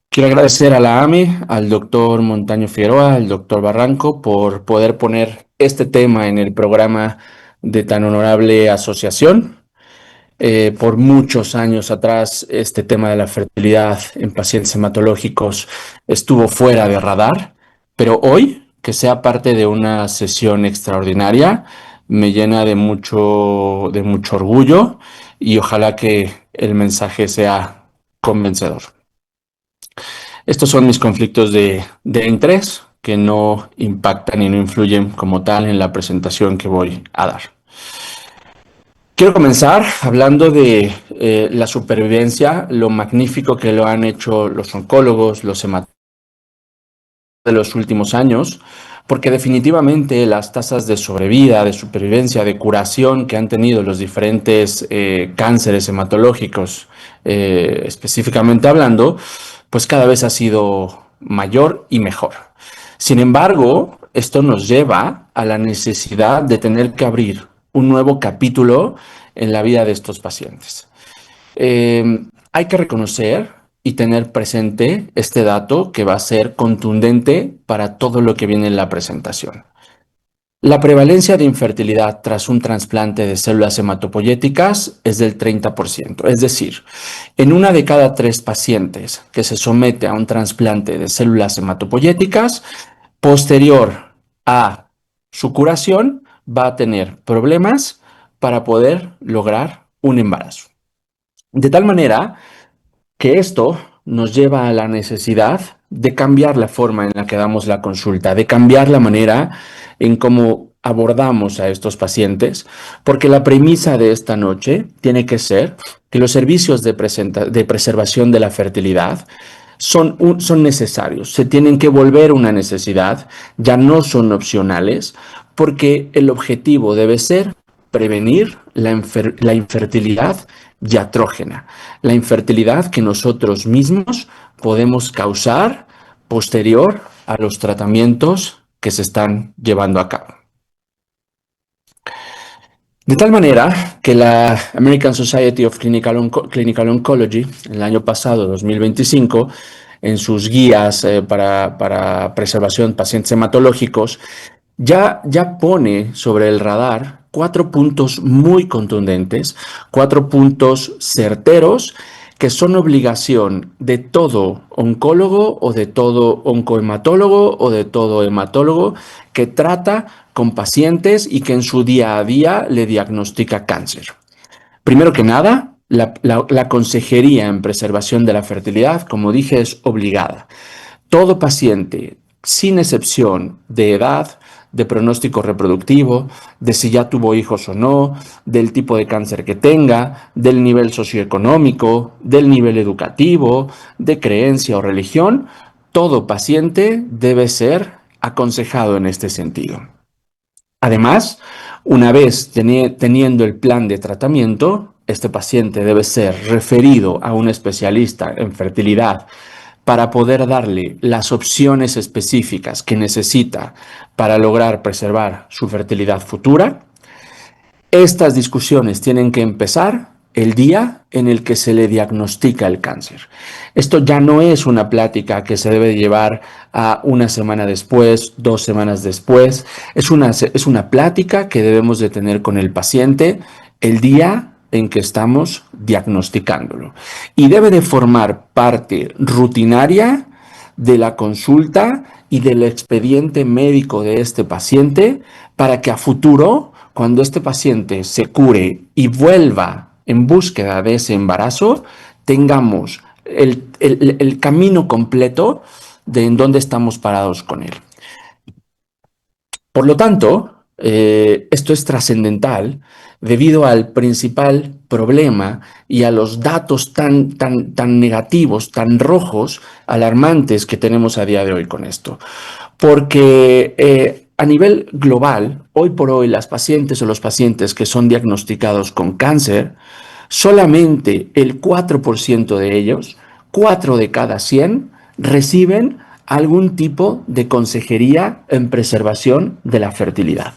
Quiero agradecer a la AME, al doctor Montaño Figueroa, al doctor Barranco, por poder poner este tema en el programa de tan honorable asociación. Por muchos años atrás, este tema de la fertilidad en pacientes hematológicos estuvo fuera de radar, pero hoy, que sea parte de una sesión extraordinaria, me llena de mucho orgullo y ojalá que el mensaje sea convencedor. Estos son mis conflictos de interés que no impactan y no influyen como tal en la presentación que voy a dar. Quiero comenzar hablando de la supervivencia, lo magnífico que lo han hecho los oncólogos, los hematólogos de los últimos años, porque definitivamente las tasas de sobrevida, de supervivencia, de curación que han tenido los diferentes cánceres hematológicos, específicamente hablando, pues cada vez ha sido mayor y mejor. Sin embargo, esto nos lleva a la necesidad de tener que abrir un nuevo capítulo en la vida de estos pacientes. Hay que reconocer y tener presente este dato que va a ser contundente para todo lo que viene en la presentación. La prevalencia de infertilidad tras un trasplante de células hematopoyéticas es del 30%, es decir, en 1 de cada 3 pacientes que se somete a un trasplante de células hematopoyéticas, posterior a su curación, va a tener problemas para poder lograr un embarazo. De tal manera que esto nos lleva a la necesidad de cambiar la forma en la que damos la consulta, de cambiar la manera en cómo abordamos a estos pacientes, porque la premisa de esta noche tiene que ser que los servicios de preservación de la fertilidad son necesarios, se tienen que volver una necesidad, ya no son opcionales, porque el objetivo debe ser prevenir la infertilidad diatrógena, la infertilidad que nosotros mismos podemos causar posterior a los tratamientos que se están llevando a cabo. De tal manera que la American Society of Clinical Oncology, el año pasado, 2025, en sus guías para preservación de pacientes hematológicos, ya pone sobre el radar 4 puntos muy contundentes, 4 puntos certeros que son obligación de todo oncólogo o de todo oncohematólogo o de todo hematólogo que trata con pacientes y que en su día a día le diagnostica cáncer. Primero que nada, la consejería en preservación de la fertilidad, como dije, es obligada. Todo paciente, sin excepción de edad, de pronóstico reproductivo, de si ya tuvo hijos o no, del tipo de cáncer que tenga, del nivel socioeconómico, del nivel educativo, de creencia o religión, todo paciente debe ser aconsejado en este sentido. Además, una vez teniendo el plan de tratamiento, este paciente debe ser referido a un especialista en fertilidad para poder darle las opciones específicas que necesita para lograr preservar su fertilidad futura. Estas discusiones tienen que empezar el día en el que se le diagnostica el cáncer. Esto ya no es una plática que se debe llevar a 1 semana después, 2 semanas después. Es una plática que debemos de tener con el paciente el día en que estamos diagnosticándolo. Y debe de formar parte rutinaria de la consulta y del expediente médico de este paciente para que a futuro, cuando este paciente se cure y vuelva en búsqueda de ese embarazo, tengamos el camino completo de en dónde estamos parados con él. Por lo tanto, esto es trascendental debido al principal problema y a los datos tan negativos, tan rojos, alarmantes que tenemos a día de hoy con esto. Porque a nivel global, hoy por hoy, las pacientes o los pacientes que son diagnosticados con cáncer, solamente el 4% de ellos, 4 de cada 100, reciben algún tipo de consejería en preservación de la fertilidad.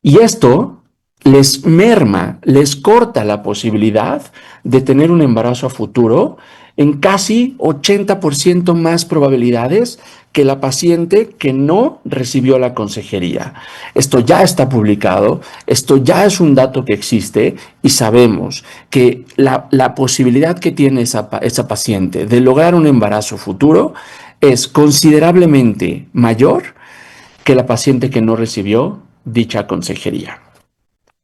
Y esto les merma, les corta la posibilidad de tener un embarazo a futuro en casi 80% más probabilidades que la paciente que no recibió la consejería. Esto ya está publicado, esto ya es un dato que existe y sabemos que la posibilidad que tiene esa paciente de lograr un embarazo futuro es considerablemente mayor que la paciente que no recibió dicha consejería.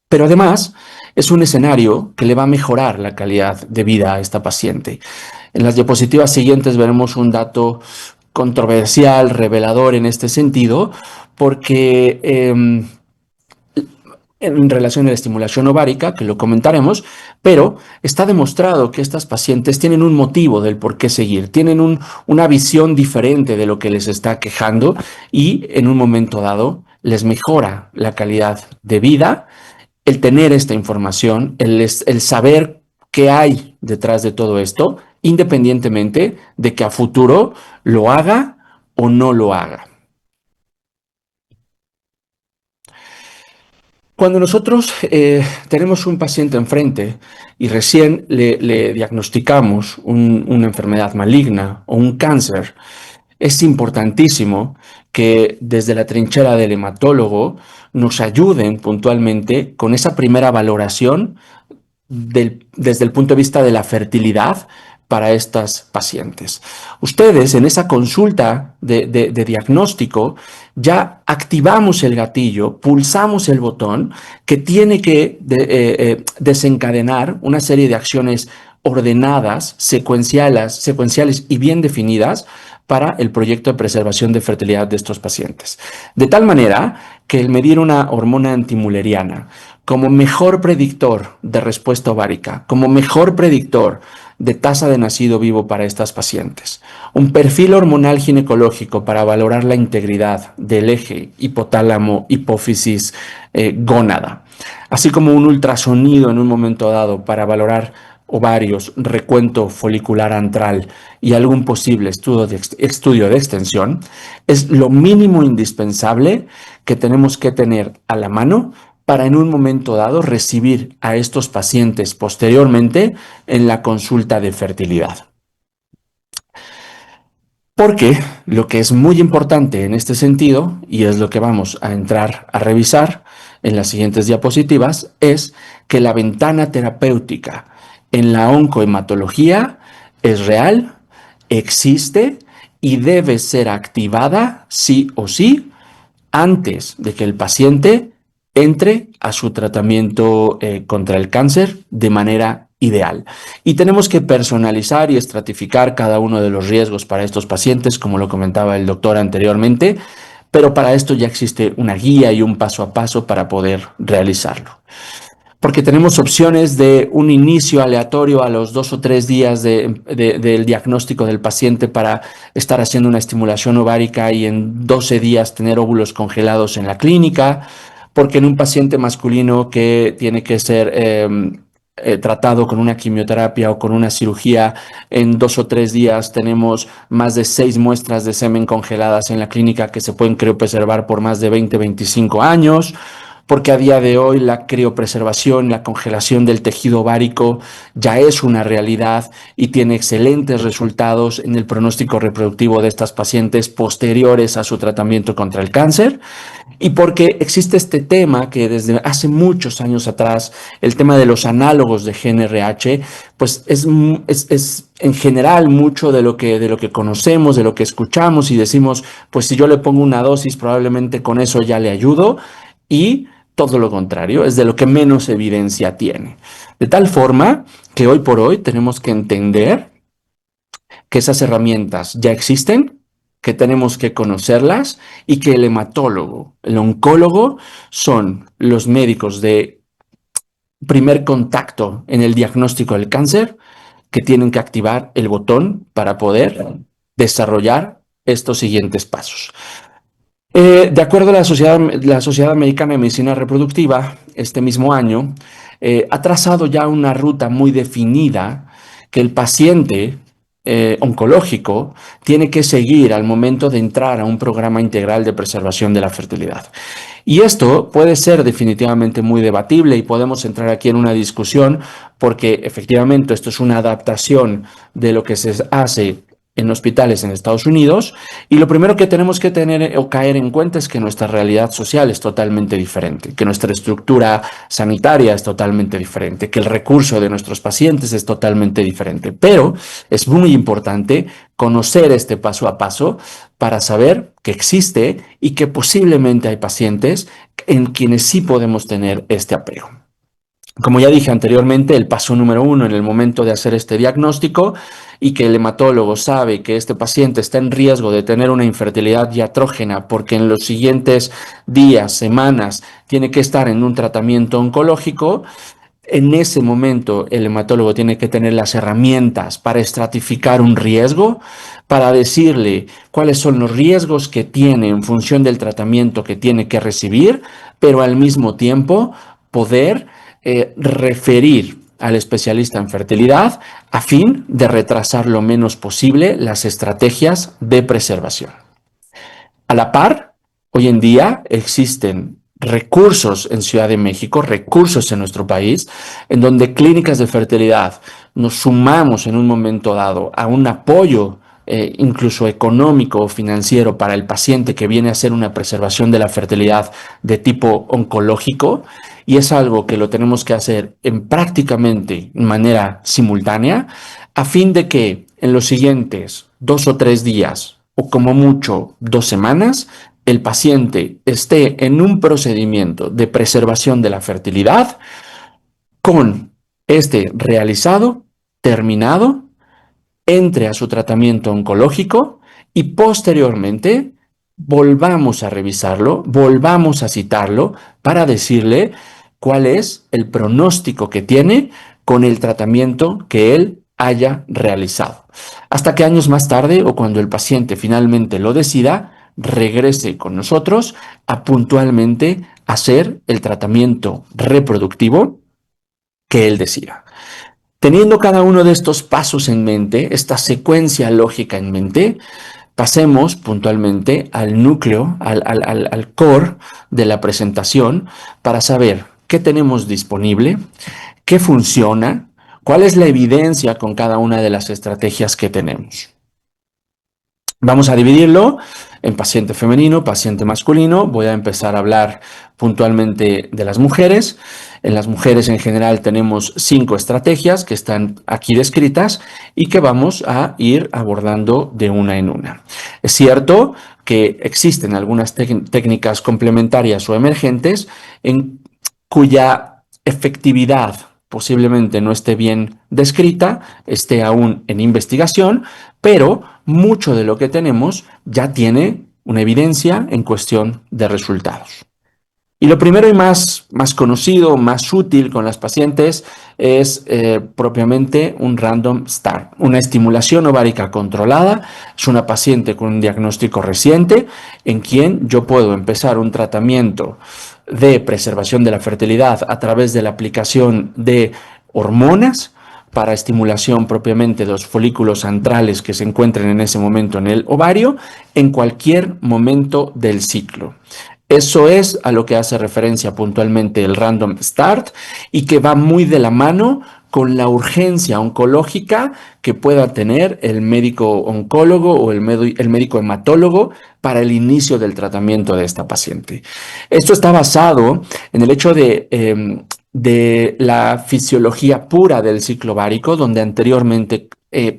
Pero además es un escenario que le va a mejorar la calidad de vida a esta paciente. En las diapositivas siguientes veremos un dato controversial, revelador en este sentido, porque en relación a la estimulación ovárica, que lo comentaremos, pero está demostrado que estas pacientes tienen un motivo del por qué seguir, tienen una visión diferente de lo que les está quejando y en un momento dado les mejora la calidad de vida. El tener esta información, el saber qué hay detrás de todo esto, independientemente de que a futuro lo haga o no lo haga. Cuando nosotros tenemos un paciente enfrente y recién le diagnosticamos una enfermedad maligna o un cáncer, es importantísimo que desde la trinchera del hematólogo nos ayuden puntualmente con esa primera valoración desde el punto de vista de la fertilidad para estas pacientes. Ustedes en esa consulta de diagnóstico ya activamos el gatillo, pulsamos el botón que tiene que desencadenar una serie de acciones ordenadas, secuenciales y bien definidas para el proyecto de preservación de fertilidad de estos pacientes. De tal manera que el medir una hormona antimuleriana como mejor predictor de respuesta ovárica, como mejor predictor de tasa de nacido vivo para estas pacientes, un perfil hormonal ginecológico para valorar la integridad del eje hipotálamo, hipófisis, gónada, así como un ultrasonido en un momento dado para valorar ovarios, recuento folicular antral y algún posible estudio de extensión, es lo mínimo indispensable que tenemos que tener a la mano para en un momento dado recibir a estos pacientes posteriormente en la consulta de fertilidad. Porque lo que es muy importante en este sentido, y es lo que vamos a entrar a revisar en las siguientes diapositivas, es que la ventana terapéutica en la oncohematología es real, existe y debe ser activada sí o sí antes de que el paciente entre a su tratamiento contra el cáncer de manera ideal. Y tenemos que personalizar y estratificar cada uno de los riesgos para estos pacientes, como lo comentaba el doctor anteriormente, pero para esto ya existe una guía y un paso a paso para poder realizarlo. Porque tenemos opciones de un inicio aleatorio a los 2 o 3 días del diagnóstico del paciente para estar haciendo una estimulación ovárica y en 12 días tener óvulos congelados en la clínica, porque en un paciente masculino que tiene que ser tratado con una quimioterapia o con una cirugía, en 2 o 3 días tenemos más de 6 muestras de semen congeladas en la clínica que se pueden criopreservar por más de 20-25 años, porque a día de hoy la criopreservación, la congelación del tejido ovárico ya es una realidad y tiene excelentes resultados en el pronóstico reproductivo de estas pacientes posteriores a su tratamiento contra el cáncer, y porque existe este tema que desde hace muchos años atrás, el tema de los análogos de GnRH, pues es en general mucho de lo que conocemos, de lo que escuchamos y decimos, pues si yo le pongo una dosis probablemente con eso ya le ayudo, y todo lo contrario, es de lo que menos evidencia tiene. De tal forma que hoy por hoy tenemos que entender que esas herramientas ya existen, que tenemos que conocerlas y que el hematólogo, el oncólogo son los médicos de primer contacto en el diagnóstico del cáncer que tienen que activar el botón para poder desarrollar estos siguientes pasos. De acuerdo a la Sociedad Americana de Medicina Reproductiva, este mismo año, ha trazado ya una ruta muy definida que el paciente oncológico tiene que seguir al momento de entrar a un programa integral de preservación de la fertilidad. Y esto puede ser definitivamente muy debatible y podemos entrar aquí en una discusión porque efectivamente esto es una adaptación de lo que se hace en hospitales en Estados Unidos, y lo primero que tenemos que tener o caer en cuenta es que nuestra realidad social es totalmente diferente, que nuestra estructura sanitaria es totalmente diferente, que el recurso de nuestros pacientes es totalmente diferente. Pero es muy importante conocer este paso a paso para saber que existe y que posiblemente hay pacientes en quienes sí podemos tener este apego. Como ya dije anteriormente, el paso número 1 en el momento de hacer este diagnóstico y que el hematólogo sabe que este paciente está en riesgo de tener una infertilidad iatrogénica porque en los siguientes días, semanas, tiene que estar en un tratamiento oncológico. En ese momento el hematólogo tiene que tener las herramientas para estratificar un riesgo, para decirle cuáles son los riesgos que tiene en función del tratamiento que tiene que recibir, pero al mismo tiempo poder referir al especialista en fertilidad a fin de retrasar lo menos posible las estrategias de preservación. A la par, hoy en día existen recursos en Ciudad de México, recursos en nuestro país, en donde clínicas de fertilidad nos sumamos en un momento dado a un apoyo incluso económico o financiero para el paciente que viene a hacer una preservación de la fertilidad de tipo oncológico, y es algo que lo tenemos que hacer en prácticamente manera simultánea a fin de que en los siguientes 2 o 3 días o como mucho 2 semanas el paciente esté en un procedimiento de preservación de la fertilidad con este realizado, terminado, entre a su tratamiento oncológico y posteriormente volvamos a revisarlo, volvamos a citarlo para decirle cuál es el pronóstico que tiene con el tratamiento que él haya realizado. Hasta que años más tarde o cuando el paciente finalmente lo decida, regrese con nosotros a puntualmente hacer el tratamiento reproductivo que él decida. Teniendo cada uno de estos pasos en mente, esta secuencia lógica en mente, pasemos puntualmente al núcleo, al core de la presentación para saber qué tenemos disponible, qué funciona, cuál es la evidencia con cada una de las estrategias que tenemos. Vamos a dividirlo en paciente femenino, paciente masculino. Voy a empezar a hablar puntualmente de las mujeres. En las mujeres en general tenemos 5 estrategias que están aquí descritas y que vamos a ir abordando de una en una. Es cierto que existen algunas técnicas complementarias o emergentes en cuya efectividad posiblemente no esté bien descrita, esté aún en investigación, pero mucho de lo que tenemos ya tiene una evidencia en cuestión de resultados. Y lo primero y más conocido, más útil con las pacientes es propiamente un random start, una estimulación ovárica controlada. Es una paciente con un diagnóstico reciente en quien yo puedo empezar un tratamiento de preservación de la fertilidad a través de la aplicación de hormonas para estimulación propiamente de los folículos antrales que se encuentren en ese momento en el ovario en cualquier momento del ciclo. Eso es a lo que hace referencia puntualmente el Random Start y que va muy de la mano con la urgencia oncológica que pueda tener el médico oncólogo o el médico hematólogo para el inicio del tratamiento de esta paciente. Esto está basado en el hecho de la fisiología pura del ciclo ovárico, donde anteriormente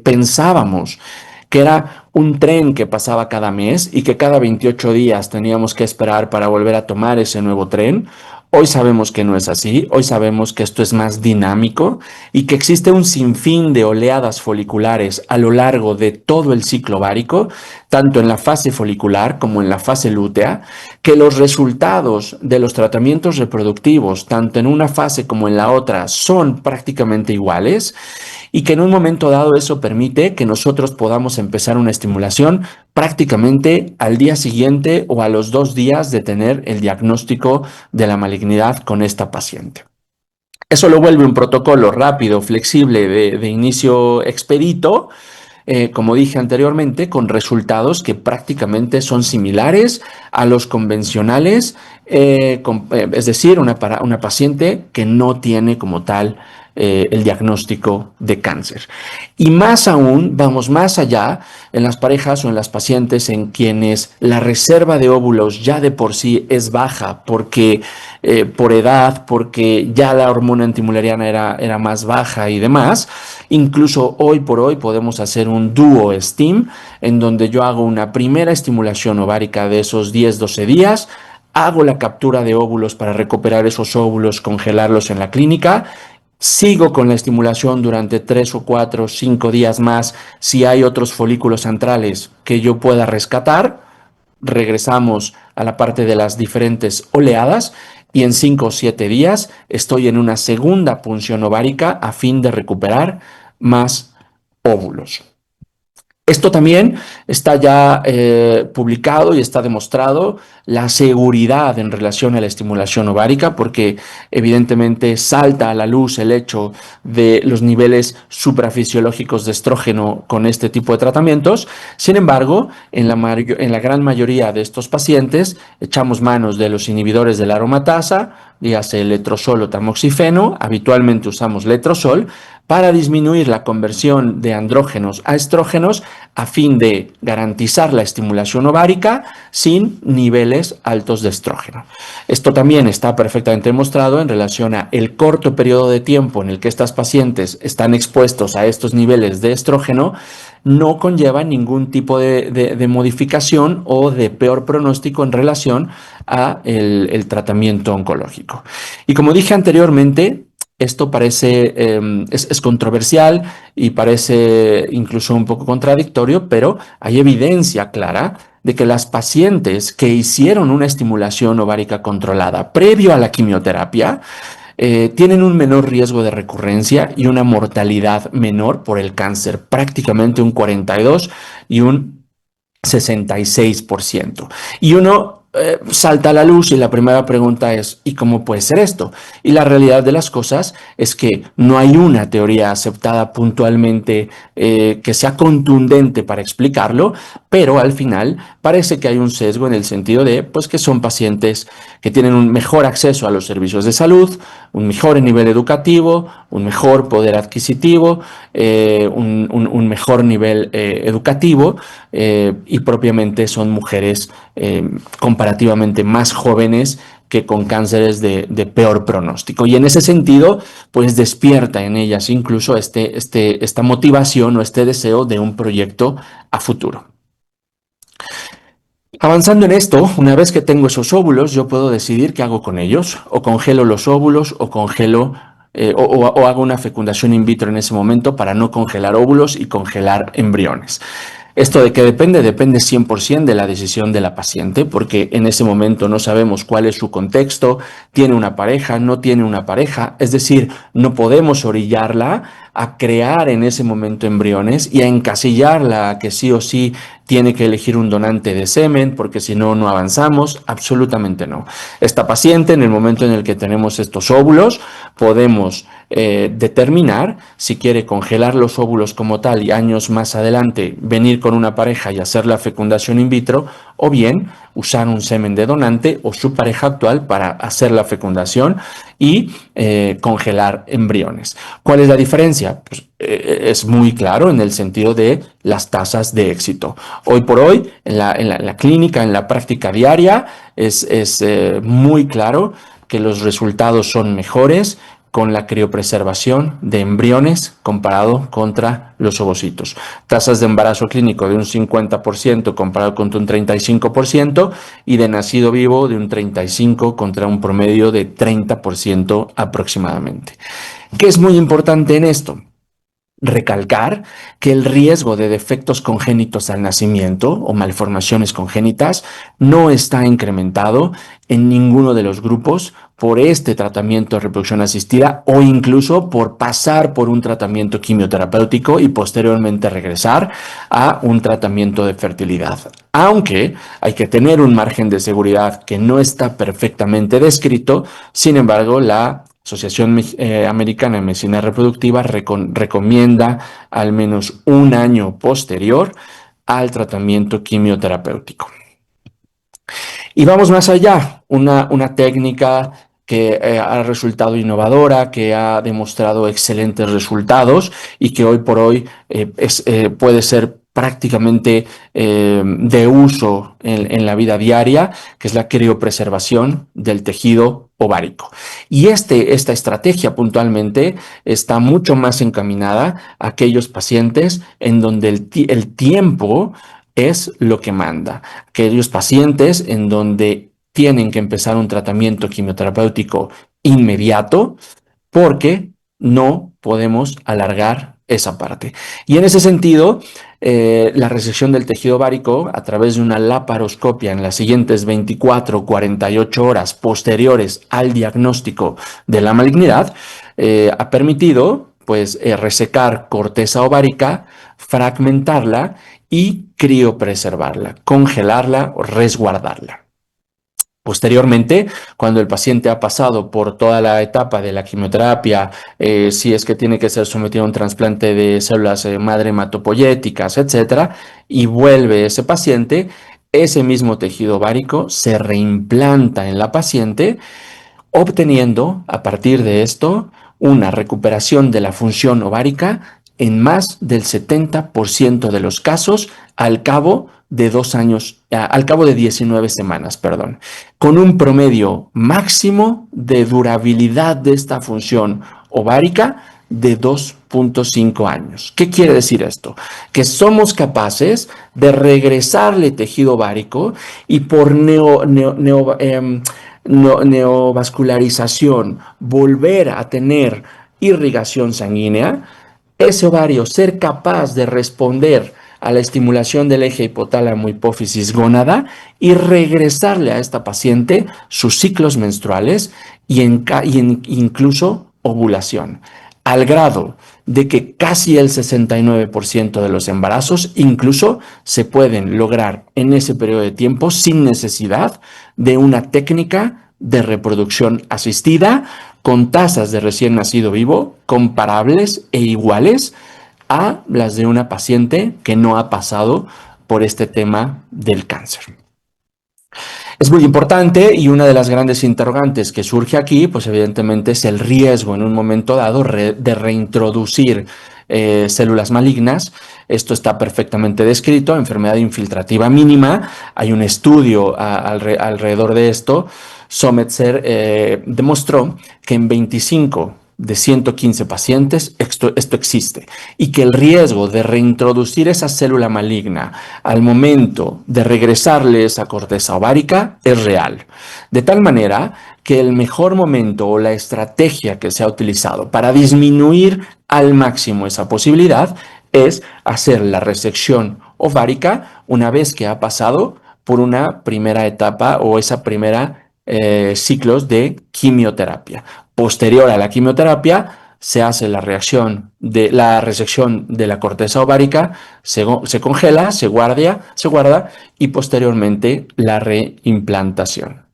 pensábamos que era un tren que pasaba cada mes y que cada 28 días teníamos que esperar para volver a tomar ese nuevo tren. Hoy sabemos que no es así, hoy sabemos que esto es más dinámico y que existe un sinfín de oleadas foliculares a lo largo de todo el ciclo ovárico, tanto en la fase folicular como en la fase lútea, que los resultados de los tratamientos reproductivos, tanto en una fase como en la otra, son prácticamente iguales y que en un momento dado eso permite que nosotros podamos empezar una estimulación prácticamente al día siguiente o a los 2 días de tener el diagnóstico de la malignidad con esta paciente. Eso lo vuelve un protocolo rápido, flexible, de inicio expedito, como dije anteriormente, con resultados que prácticamente son similares a los convencionales, es decir, una paciente que no tiene como tal el diagnóstico de cáncer. Y más aún, vamos más allá en las parejas o en las pacientes en quienes la reserva de óvulos ya de por sí es baja porque por edad, porque ya la hormona antimuleriana era más baja y demás. Incluso hoy por hoy podemos hacer un dúo STEAM en donde yo hago una primera estimulación ovárica de esos 10-12 días, hago la captura de óvulos para recuperar esos óvulos, congelarlos en la clínica. Sigo con la estimulación durante 3 o 4 o 5 días más si hay otros folículos centrales que yo pueda rescatar. Regresamos a la parte de las diferentes oleadas y en 5 o 7 días estoy en una segunda punción ovárica a fin de recuperar más óvulos. Esto también está ya publicado y está demostrado la seguridad en relación a la estimulación ovárica, porque evidentemente salta a la luz el hecho de los niveles suprafisiológicos de estrógeno con este tipo de tratamientos. Sin embargo, en la gran mayoría de estos pacientes echamos manos de los inhibidores de la aromatasa, dígase letrozol o tamoxifeno. Habitualmente usamos letrozol para disminuir la conversión de andrógenos a estrógenos a fin de garantizar la estimulación ovárica sin niveles altos de estrógeno. Esto también está perfectamente demostrado en relación a el corto periodo de tiempo en el que estas pacientes están expuestos a estos niveles de estrógeno. No conlleva ningún tipo de modificación o de peor pronóstico en relación a el tratamiento oncológico. Y como dije anteriormente, esto parece, es controversial y parece incluso un poco contradictorio, pero hay evidencia clara de que las pacientes que hicieron una estimulación ovárica controlada previo a la quimioterapia tienen un menor riesgo de recurrencia y una mortalidad menor por el cáncer, prácticamente un 42% y un 66%. Y uno salta a la luz y la primera pregunta es, ¿y cómo puede ser esto? Y la realidad de las cosas es que no hay una teoría aceptada puntualmente que sea contundente para explicarlo, pero al final parece que hay un sesgo en el sentido de pues, que son pacientes que tienen un mejor acceso a los servicios de salud, un mejor nivel educativo, un mejor poder adquisitivo, un mejor nivel educativo y propiamente son mujeres comparativamente más jóvenes que con cánceres de peor pronóstico. Y en ese sentido, pues despierta en ellas incluso esta motivación o este deseo de un proyecto a futuro. Avanzando en esto, una vez que tengo esos óvulos, yo puedo decidir qué hago con ellos. O congelo los óvulos o congelo o hago una fecundación in vitro en ese momento para no congelar óvulos y congelar embriones. ¿Esto de qué depende? Depende 100% de la decisión de la paciente, porque en ese momento no sabemos cuál es su contexto, tiene una pareja, no tiene una pareja, es decir, no podemos orillarla a crear en ese momento embriones y a encasillarla a que sí o sí tiene que elegir un donante de semen, porque si no, no avanzamos. Absolutamente no. Esta paciente, en el momento en el que tenemos estos óvulos, podemos determinar si quiere congelar los óvulos como tal y años más adelante venir con una pareja y hacer la fecundación in vitro, o bien usar un semen de donante o su pareja actual para hacer la fecundación y congelar embriones. ¿Cuál es la diferencia? Pues, es muy claro en el sentido de las tasas de éxito. Hoy por hoy, en la clínica, en la práctica diaria, es muy claro que los resultados son mejores con la criopreservación de embriones comparado contra los ovocitos. Tasas de embarazo clínico de un 50% comparado contra un 35% y de nacido vivo de un 35% contra un promedio de 30% aproximadamente. ¿Qué es muy importante en esto? Recalcar que el riesgo de defectos congénitos al nacimiento o malformaciones congénitas no está incrementado en ninguno de los grupos por este tratamiento de reproducción asistida o incluso por pasar por un tratamiento quimioterapéutico y posteriormente regresar a un tratamiento de fertilidad. Aunque hay que tener un margen de seguridad que no está perfectamente descrito, sin embargo, la Asociación Americana de Medicina Reproductiva recomienda al menos un año posterior al tratamiento quimioterapéutico. Y vamos más allá, una técnica que ha resultado innovadora, que ha demostrado excelentes resultados y que hoy por hoy puede ser prácticamente de uso en la vida diaria, que es la criopreservación del tejido ovárico. Y esta estrategia puntualmente está mucho más encaminada a aquellos pacientes en donde el tiempo es lo que manda. Aquellos pacientes en donde tienen que empezar un tratamiento quimioterapéutico inmediato porque no podemos alargar esa parte. Y en ese sentido, la resección del tejido ovárico a través de una laparoscopia en las siguientes 24 o 48 horas posteriores al diagnóstico de la malignidad ha permitido resecar corteza ovárica, fragmentarla y criopreservarla, congelarla o resguardarla. Posteriormente, cuando el paciente ha pasado por toda la etapa de la quimioterapia, si es que tiene que ser sometido a un trasplante de células madre hematopoyéticas, etcétera, y vuelve ese paciente, ese mismo tejido ovárico se reimplanta en la paciente, obteniendo a partir de esto una recuperación de la función ovárica en más del 70% de los casos al cabo de 2 años, al cabo de 19 semanas, perdón, con un promedio máximo de durabilidad de esta función ovárica de 2.5 años. ¿Qué quiere decir esto? Que somos capaces de regresarle tejido ovárico y por neovascularización, volver a tener irrigación sanguínea, ese ovario ser capaz de responder a la estimulación del eje hipotálamo hipófisis gónada y regresarle a esta paciente sus ciclos menstruales y incluso ovulación, al grado de que casi el 69% de los embarazos incluso se pueden lograr en ese periodo de tiempo sin necesidad de una técnica de reproducción asistida con tasas de recién nacido vivo comparables e iguales a las de una paciente que no ha pasado por este tema del cáncer. Es muy importante y una de las grandes interrogantes que surge aquí, pues evidentemente es el riesgo en un momento dado de reintroducir células malignas. Esto está perfectamente descrito, enfermedad infiltrativa mínima. Hay un estudio alrededor de esto. Sometzer demostró que en 25 de 115 pacientes esto existe y que el riesgo de reintroducir esa célula maligna al momento de regresarle esa corteza ovárica es real. De tal manera que el mejor momento o la estrategia que se ha utilizado para disminuir al máximo esa posibilidad es hacer la resección ovárica una vez que ha pasado por una primera etapa o esa primera ciclos de quimioterapia. Posterior a la quimioterapia se hace la resección de la corteza ovárica, se congela, se guarda y posteriormente la reimplantación.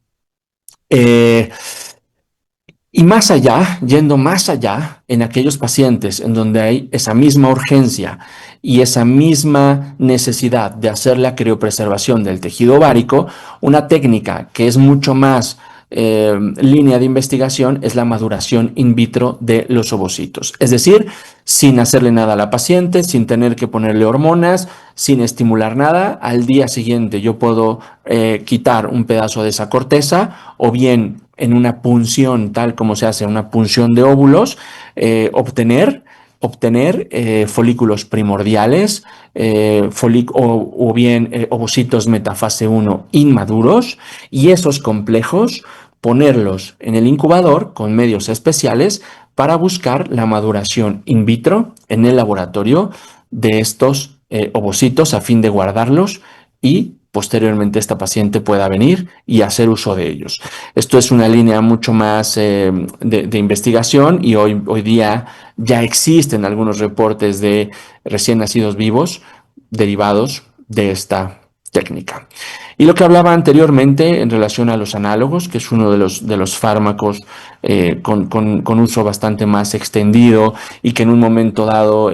Y más allá, yendo más allá, en aquellos pacientes en donde hay esa misma urgencia y esa misma necesidad de hacer la criopreservación del tejido ovárico, una técnica que es mucho más línea de investigación es la maduración in vitro de los ovocitos. Es decir, sin hacerle nada a la paciente, sin tener que ponerle hormonas, sin estimular nada, al día siguiente yo puedo quitar un pedazo de esa corteza o bien en una punción, tal como se hace una punción de óvulos, obtener folículos primordiales o bien ovocitos metafase 1 inmaduros y esos complejos ponerlos en el incubador con medios especiales para buscar la maduración in vitro en el laboratorio de estos ovocitos a fin de guardarlos y posteriormente esta paciente pueda venir y hacer uso de ellos. Esto es una línea mucho más de investigación y hoy día ya existen algunos reportes de recién nacidos vivos derivados de esta técnica. Y lo que hablaba anteriormente en relación a los análogos, que es uno de los fármacos con uso bastante más extendido y que en un momento dado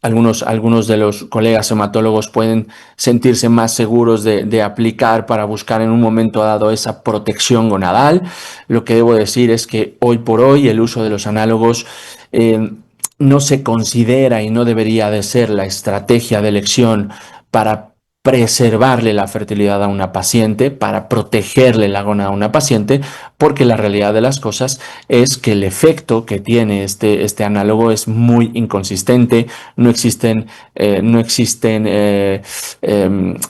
algunos de los colegas hematólogos pueden sentirse más seguros de aplicar para buscar en un momento dado esa protección gonadal. Lo que debo decir es que hoy por hoy el uso de los análogos no se considera y no debería de ser la estrategia de elección para preservarle la fertilidad a una paciente, para protegerle la gónada a una paciente, porque la realidad de las cosas es que el efecto que tiene este análogo es muy inconsistente, no existen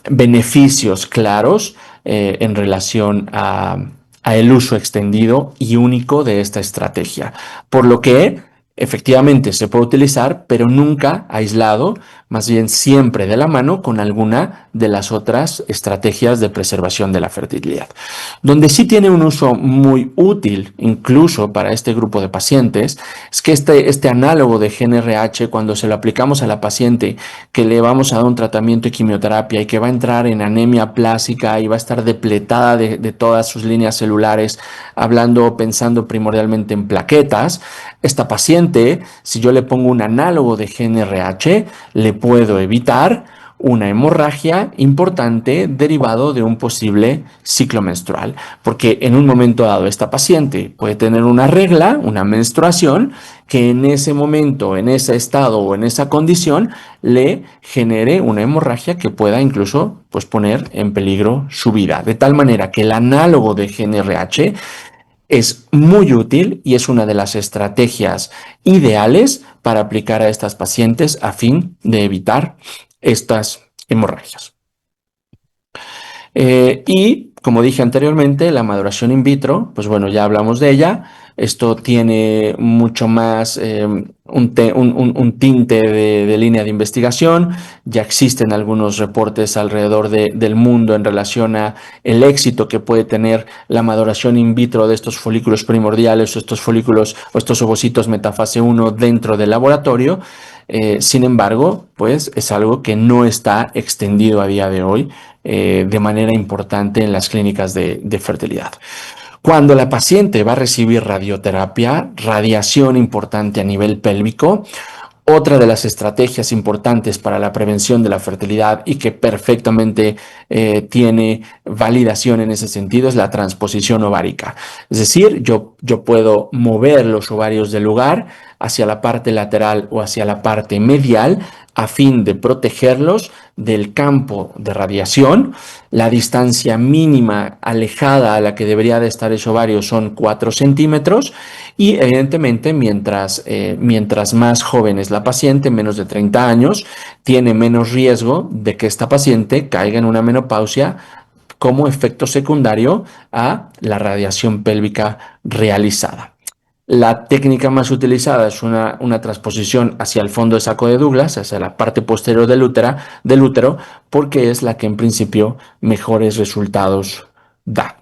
beneficios claros en relación a el uso extendido y único de esta estrategia, por lo que efectivamente se puede utilizar, pero nunca aislado, más bien siempre de la mano con alguna de las otras estrategias de preservación de la fertilidad. Donde sí tiene un uso muy útil, incluso para este grupo de pacientes, es que este análogo de GnRH, cuando se lo aplicamos a la paciente que le vamos a dar un tratamiento de quimioterapia y que va a entrar en anemia plásica y va a estar depletada de todas sus líneas celulares, pensando primordialmente en plaquetas, esta paciente, si yo le pongo un análogo de GnRH, le puedo evitar una hemorragia importante derivado de un posible ciclo menstrual, porque en un momento dado esta paciente puede tener una regla, una menstruación, que en ese momento, en ese estado o en esa condición le genere una hemorragia que pueda incluso poner en peligro su vida, de tal manera que el análogo de GnRH es muy útil y es una de las estrategias ideales para aplicar a estas pacientes a fin de evitar estas hemorragias. Y como dije anteriormente, la maduración in vitro, pues bueno, ya hablamos de ella. Esto tiene mucho más un tinte de línea de investigación. Ya existen algunos reportes alrededor del mundo en relación a el éxito que puede tener la maduración in vitro de estos folículos primordiales o estos folículos o estos ovocitos metafase 1 dentro del laboratorio. Sin embargo, pues es algo que no está extendido a día de hoy de manera importante en las clínicas de fertilidad. Cuando la paciente va a recibir radioterapia, radiación importante a nivel pélvico, otra de las estrategias importantes para la prevención de la fertilidad y que perfectamente tiene validación en ese sentido es la transposición ovárica. Es decir, yo puedo mover los ovarios del lugar hacia la parte lateral o hacia la parte medial a fin de protegerlos del campo de radiación. La distancia mínima alejada a la que debería de estar ese ovario son 4 centímetros y evidentemente mientras más joven es la paciente, menos de 30 años, tiene menos riesgo de que esta paciente caiga en una menopausia como efecto secundario a la radiación pélvica realizada. La técnica más utilizada es una transposición hacia el fondo de saco de Douglas, hacia la parte posterior del útero, porque es la que en principio mejores resultados da.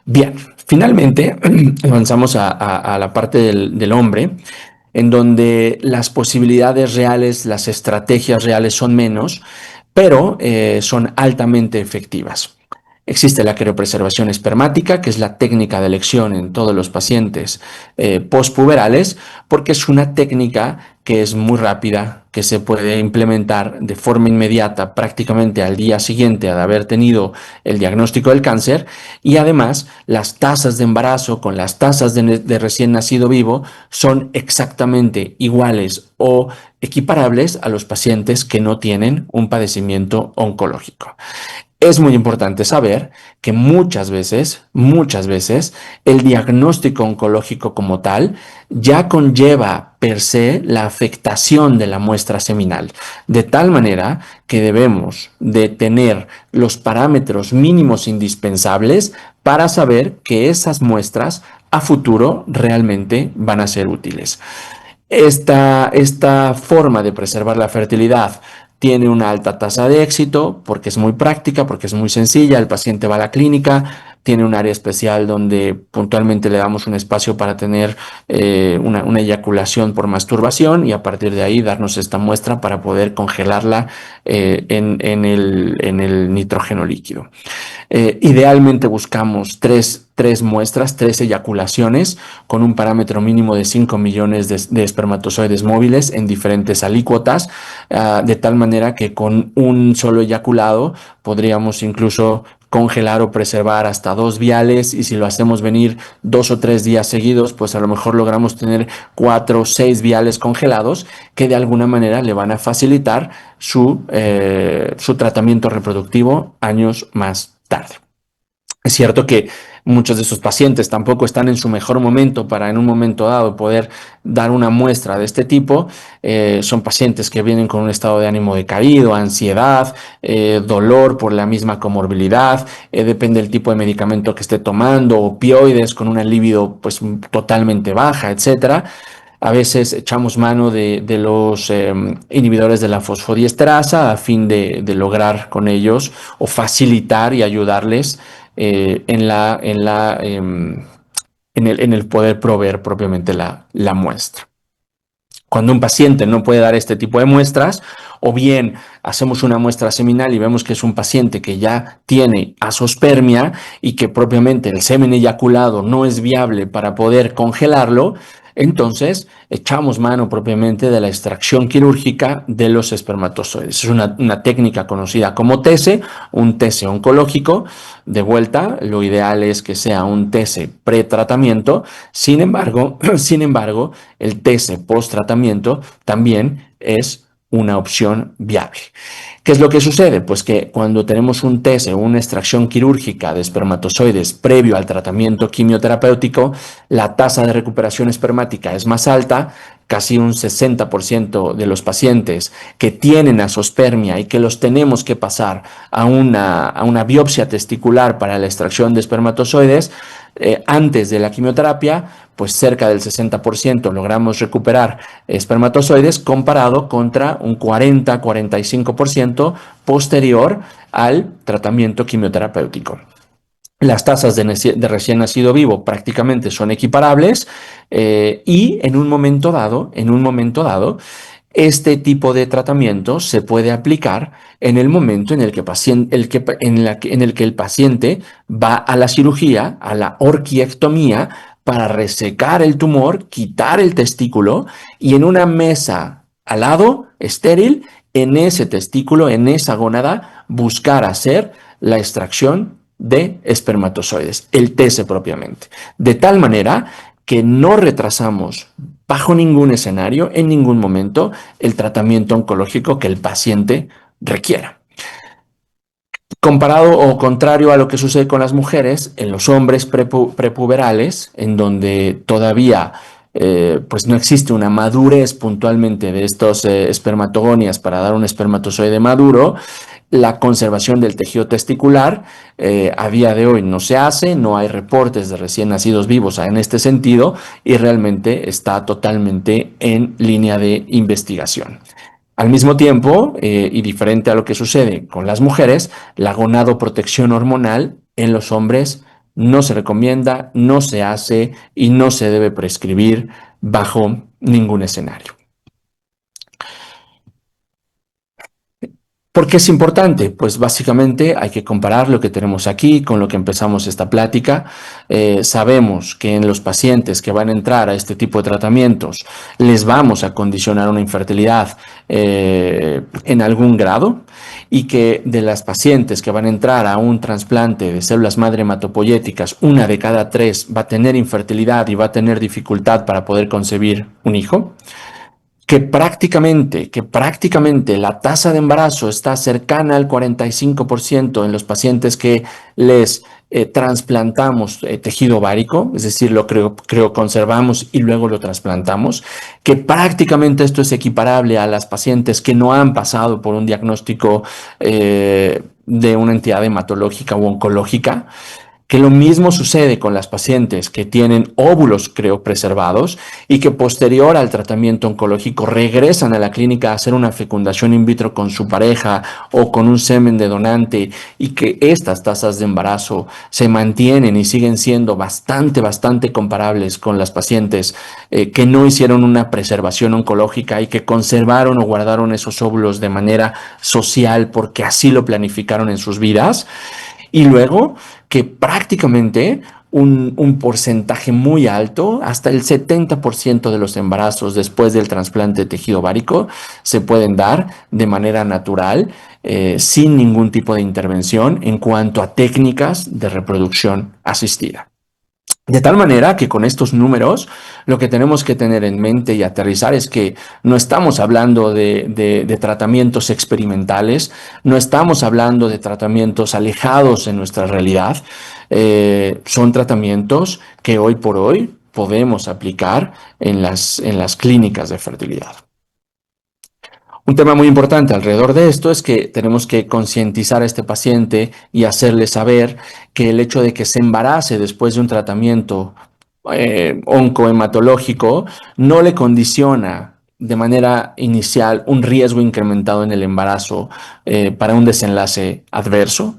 Bien, finalmente avanzamos a la parte del hombre, en donde las posibilidades reales, las estrategias reales son menos, pero son altamente efectivas. Existe la criopreservación espermática, que es la técnica de elección en todos los pacientes postpuberales, porque es una técnica que es muy rápida, que se puede implementar de forma inmediata, prácticamente al día siguiente de haber tenido el diagnóstico del cáncer, y además las tasas de embarazo con las tasas de recién nacido vivo son exactamente iguales o equiparables a los pacientes que no tienen un padecimiento oncológico. Es muy importante saber que muchas veces, el diagnóstico oncológico como tal ya conlleva per se la afectación de la muestra seminal, de tal manera que debemos de tener los parámetros mínimos indispensables para saber que esas muestras a futuro realmente van a ser útiles. Esta forma de preservar la fertilidad tiene una alta tasa de éxito porque es muy práctica, porque es muy sencilla, el paciente va a la clínica, tiene un área especial donde puntualmente le damos un espacio para tener una eyaculación por masturbación, y a partir de ahí darnos esta muestra para poder congelarla en el nitrógeno líquido. Idealmente buscamos tres muestras, tres eyaculaciones, con un parámetro mínimo de 5 millones de espermatozoides móviles en diferentes alícuotas, de tal manera que con un solo eyaculado podríamos incluso congelar o preservar hasta 2 viales, y si lo hacemos venir 2 o 3 días seguidos, pues a lo mejor logramos tener 4 o 6 viales congelados que de alguna manera le van a facilitar su tratamiento reproductivo años más tarde. Es cierto que muchos de esos pacientes tampoco están en su mejor momento para en un momento dado poder dar una muestra de este tipo. Son pacientes que vienen con un estado de ánimo decaído, ansiedad, dolor por la misma comorbilidad, depende del tipo de medicamento que esté tomando, opioides con una libido pues totalmente baja, etcétera. A veces echamos mano de los inhibidores de la fosfodiesterasa a fin de lograr con ellos o facilitar y ayudarles en el poder proveer propiamente la muestra. Cuando un paciente no puede dar este tipo de muestras, o bien hacemos una muestra seminal y vemos que es un paciente que ya tiene azospermia y que propiamente el semen eyaculado no es viable para poder congelarlo, entonces echamos mano propiamente de la extracción quirúrgica de los espermatozoides. Es una técnica conocida como TESE, un TESE oncológico. De vuelta, lo ideal es que sea un TESE pretratamiento. Sin embargo, el TESE post-tratamiento también es una opción viable. ¿Qué es lo que sucede? Pues que cuando tenemos un TESE, una extracción quirúrgica de espermatozoides previo al tratamiento quimioterapéutico, la tasa de recuperación espermática es más alta. Casi un 60% de los pacientes que tienen azospermia y que los tenemos que pasar a una biopsia testicular para la extracción de espermatozoides, antes de la quimioterapia, pues cerca del 60% logramos recuperar espermatozoides, comparado contra un 40-45% posterior al tratamiento quimioterapéutico. Las tasas de recién nacido vivo prácticamente son equiparables, y en un momento dado, este tipo de tratamiento se puede aplicar en el momento en el que el paciente va a la cirugía, a la orquiectomía, para resecar el tumor, quitar el testículo, y en una mesa al lado, estéril, en ese testículo, en esa gónada, buscar hacer la extracción de espermatozoides, el TESE propiamente. De tal manera que no retrasamos bajo ningún escenario, en ningún momento, el tratamiento oncológico que el paciente requiera. Comparado o contrario a lo que sucede con las mujeres, en los hombres prepuberales, en donde todavía pues no existe una madurez puntualmente de estos espermatogonias para dar un espermatozoide maduro, la conservación del tejido testicular a día de hoy no se hace, no hay reportes de recién nacidos vivos en este sentido, y realmente está totalmente en línea de investigación. Al mismo tiempo, y diferente a lo que sucede con las mujeres, la gonadoprotección hormonal en los hombres no se recomienda, no se hace y no se debe prescribir bajo ningún escenario. ¿Por qué es importante? Pues básicamente hay que comparar lo que tenemos aquí con lo que empezamos esta plática. Sabemos que en los pacientes que van a entrar a este tipo de tratamientos les vamos a condicionar una infertilidad en algún grado, y que de las pacientes que van a entrar a un trasplante de células madre hematopoyéticas, 1 de cada 3 va a tener infertilidad y va a tener dificultad para poder concebir un hijo. Que prácticamente la tasa de embarazo está cercana al 45% en los pacientes que les trasplantamos tejido ovárico, es decir, lo conservamos y luego lo trasplantamos, que prácticamente esto es equiparable a las pacientes que no han pasado por un diagnóstico de una entidad hematológica u oncológica, que lo mismo sucede con las pacientes que tienen óvulos criopreservados y que posterior al tratamiento oncológico regresan a la clínica a hacer una fecundación in vitro con su pareja o con un semen de donante, y que estas tasas de embarazo se mantienen y siguen siendo bastante comparables con las pacientes que no hicieron una preservación oncológica y que conservaron o guardaron esos óvulos de manera social porque así lo planificaron en sus vidas. Y luego que prácticamente un porcentaje muy alto, hasta el 70% de los embarazos después del trasplante de tejido ovárico se pueden dar de manera natural, sin ningún tipo de intervención en cuanto a técnicas de reproducción asistida. De tal manera que con estos números lo que tenemos que tener en mente y aterrizar es que no estamos hablando de tratamientos experimentales, no estamos hablando de tratamientos alejados en nuestra realidad, son tratamientos que hoy por hoy podemos aplicar en las clínicas de fertilidad. Un tema muy importante alrededor de esto es que tenemos que concientizar a este paciente y hacerle saber que el hecho de que se embarace después de un tratamiento oncohematológico no le condiciona de manera inicial un riesgo incrementado en el embarazo para un desenlace adverso,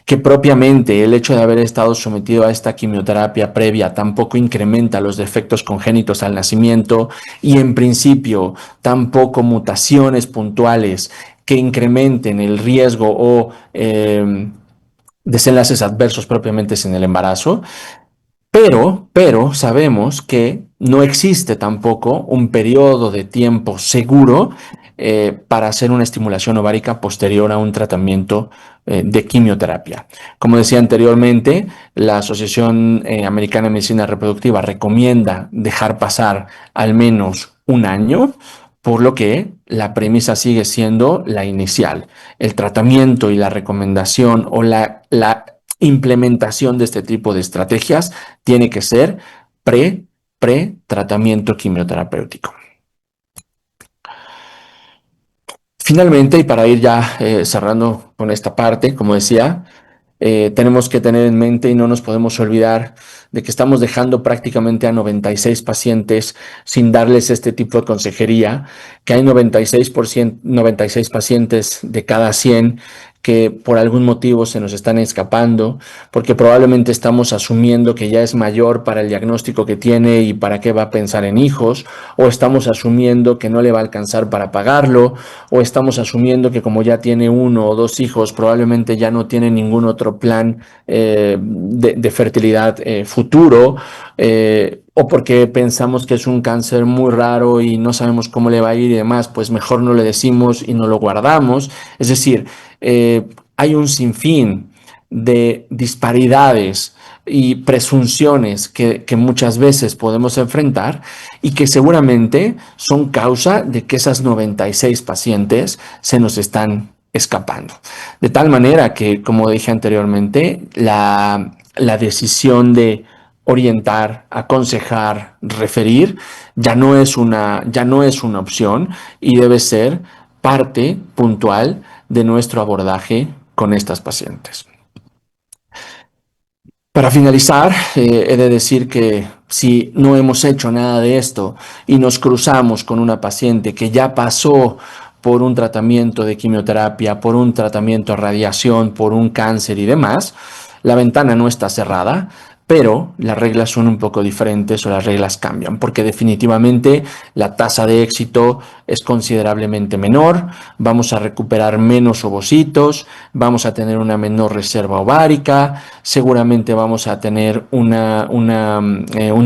que propiamente el hecho de haber estado sometido a esta quimioterapia previa tampoco incrementa los defectos congénitos al nacimiento, y en principio tampoco mutaciones puntuales que incrementen el riesgo o desenlaces adversos propiamente en el embarazo. Pero sabemos que no existe tampoco un periodo de tiempo seguro para hacer una estimulación ovárica posterior a un tratamiento de quimioterapia. Como decía anteriormente, la Asociación Americana de Medicina Reproductiva recomienda dejar pasar al menos un año, por lo que la premisa sigue siendo la inicial. El tratamiento y la recomendación o la implementación de este tipo de estrategias tiene que ser pre-tratamiento quimioterapéutico. Finalmente, y para ir ya cerrando con esta parte, como decía, tenemos que tener en mente y no nos podemos olvidar de que estamos dejando prácticamente a 96 pacientes sin darles este tipo de consejería, que hay 96 pacientes de cada 100 que por algún motivo se nos están escapando, porque probablemente estamos asumiendo que ya es mayor para el diagnóstico que tiene y para qué va a pensar en hijos, o estamos asumiendo que no le va a alcanzar para pagarlo, o estamos asumiendo que como ya tiene 1 o 2 hijos, probablemente ya no tiene ningún otro plan de fertilidad futuro, o porque pensamos que es un cáncer muy raro y no sabemos cómo le va a ir y demás, pues mejor no le decimos y no lo guardamos. Es decir, hay un sinfín de disparidades y presunciones que muchas veces podemos enfrentar y que seguramente son causa de que esas 96 pacientes se nos están escapando. De tal manera que, como dije anteriormente, la decisión de orientar, aconsejar, referir, ya no es una opción y debe ser parte puntual de nuestro abordaje con estas pacientes. Para finalizar, he de decir que si no hemos hecho nada de esto y nos cruzamos con una paciente que ya pasó por un tratamiento de quimioterapia, por un tratamiento de radiación, por un cáncer y demás, la ventana no está cerrada, pero las reglas son un poco diferentes o las reglas cambian, porque definitivamente la tasa de éxito es considerablemente menor, vamos a recuperar menos ovocitos, vamos a tener una menor reserva ovárica, seguramente vamos a tener un